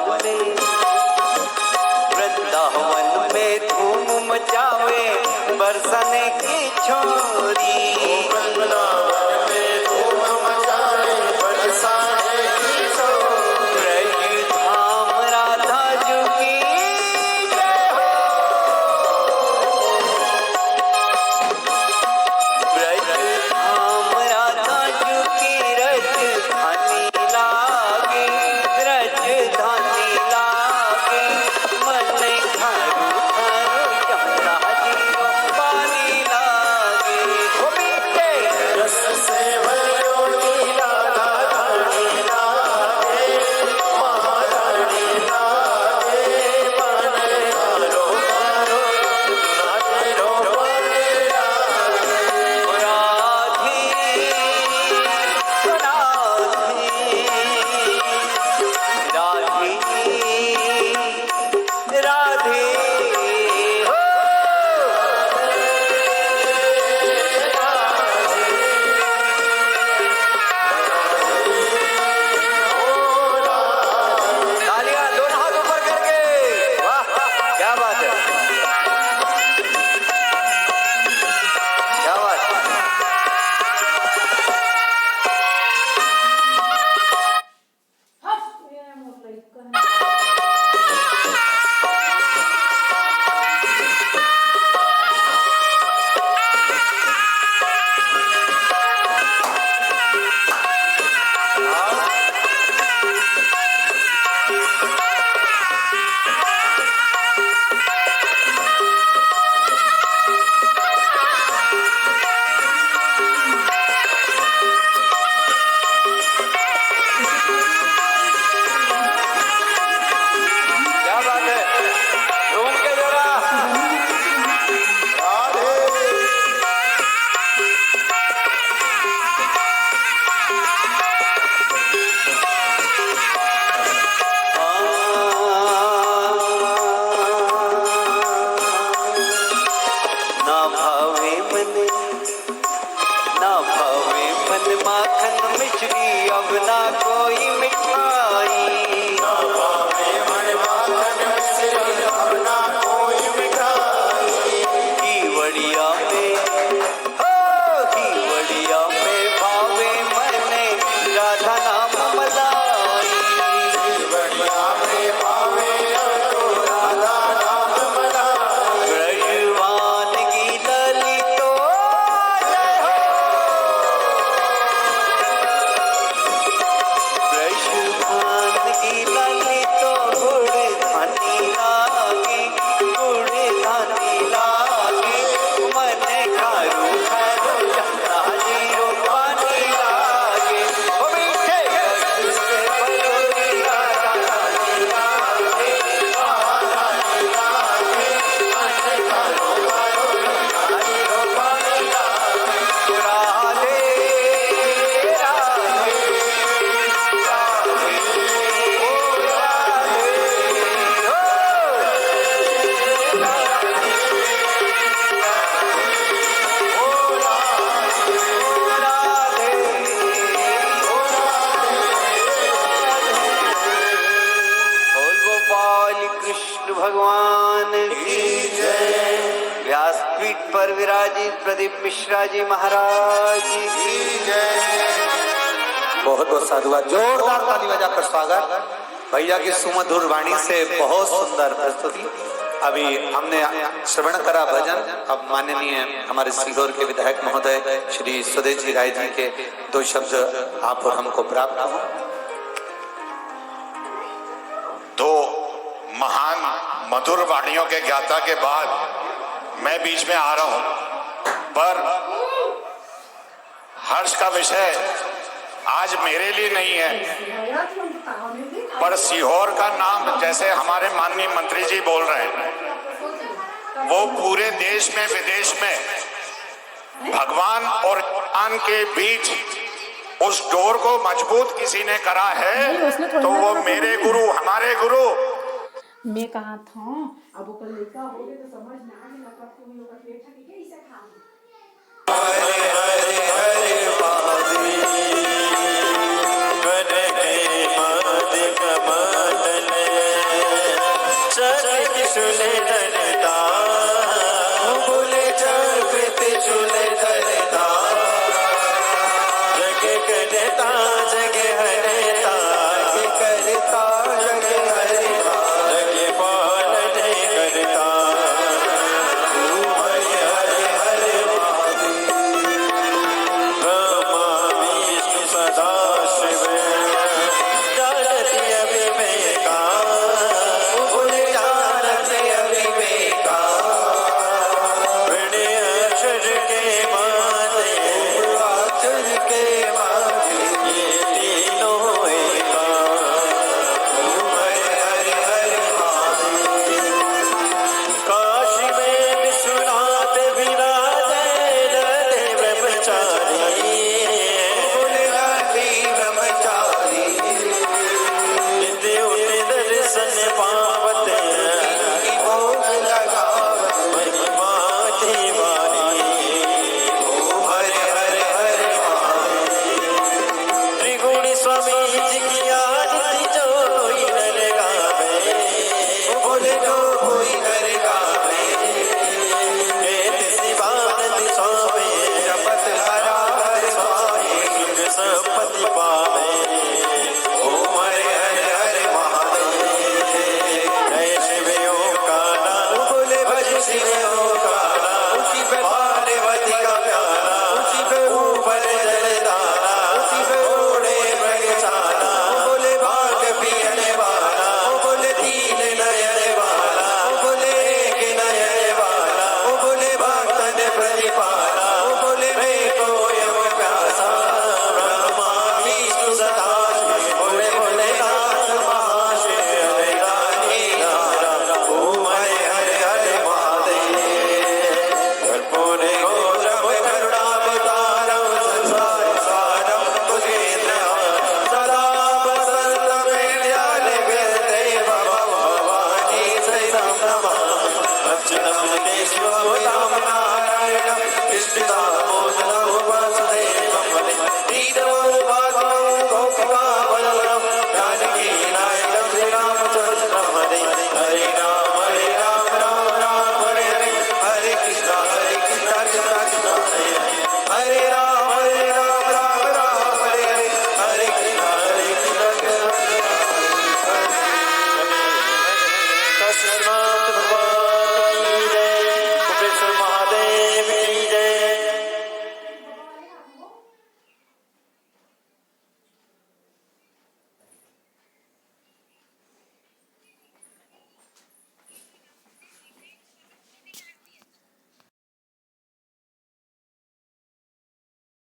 में धूम मचावे बरसने की छोरी। वृंदावन में धूम मचावे बरसने की छोरी। ब्रज धाम राधा जी की जय हो। ब्रज धाम राधा जी की राजधानी लागे, राजधानी लागे। मन घरू घरू जमुना जी को पानी लागे। वो मीठे रस से भरो नीला राधानी लागे, महारानी लागे। मन घरो घरू नाचे रो बने लागे। राधे राधे राधे हो। तालियां दोनों हाथ ऊपर करके, वाह क्या बात है, क्या बात है। हट ये मोर लइका क्या बात है, झूम के जरा। ना भावे मन, ना भावे मन माखन मिश्री, अब ना कोई मिठाई। ना भावे मन माखन मिश्री, अब ना कोई मिठाई। कीवड़िया में हो, कीवड़िया में भावे मने राधा नाम मलाई। कीवड़िया में भावे तो राधा नाम मलाई। ब्रजवान की ललितो जय हो। जी, प्रदीप मिश्रा जी महाराज की जय। बहुत बहुत साधुवाद, जोरदार ताली बजाकर स्वागत भैया की सुमधुर वाणी से। बहुत सुंदर प्रस्तुति। अभी हमने श्रवण करा भजन। अब माननीय हमारे सीहोर के विधायक महोदय श्री सुदेश जी राय जी के 2 शब्द आप और हमको प्राप्त हो। 2 महान मधुर वाणियों के ज्ञाता के बाद मैं बीच में आ रहा हूं, पर हर्ष का विषय आज मेरे लिए नहीं है, पर सीहोर का नाम जैसे हमारे माननीय मंत्री जी बोल रहे हैं, वो पूरे देश में विदेश में भगवान और ज्ञान के बीच उस डोर को मजबूत किसी ने करा है तो वो मेरे गुरु, हमारे गुरु। मैं कहा था अब वो लड़का हो गए तो समझ में आ गया कब कोई होगा पेट के कैसे खाऊं। हरे हरे हरे महादेव, हरे हरे महादेव कमंडल, जग त्रिशूल धरता, बोले जग त्रिशूल धरता, जग करता जग हरता, जग करता जग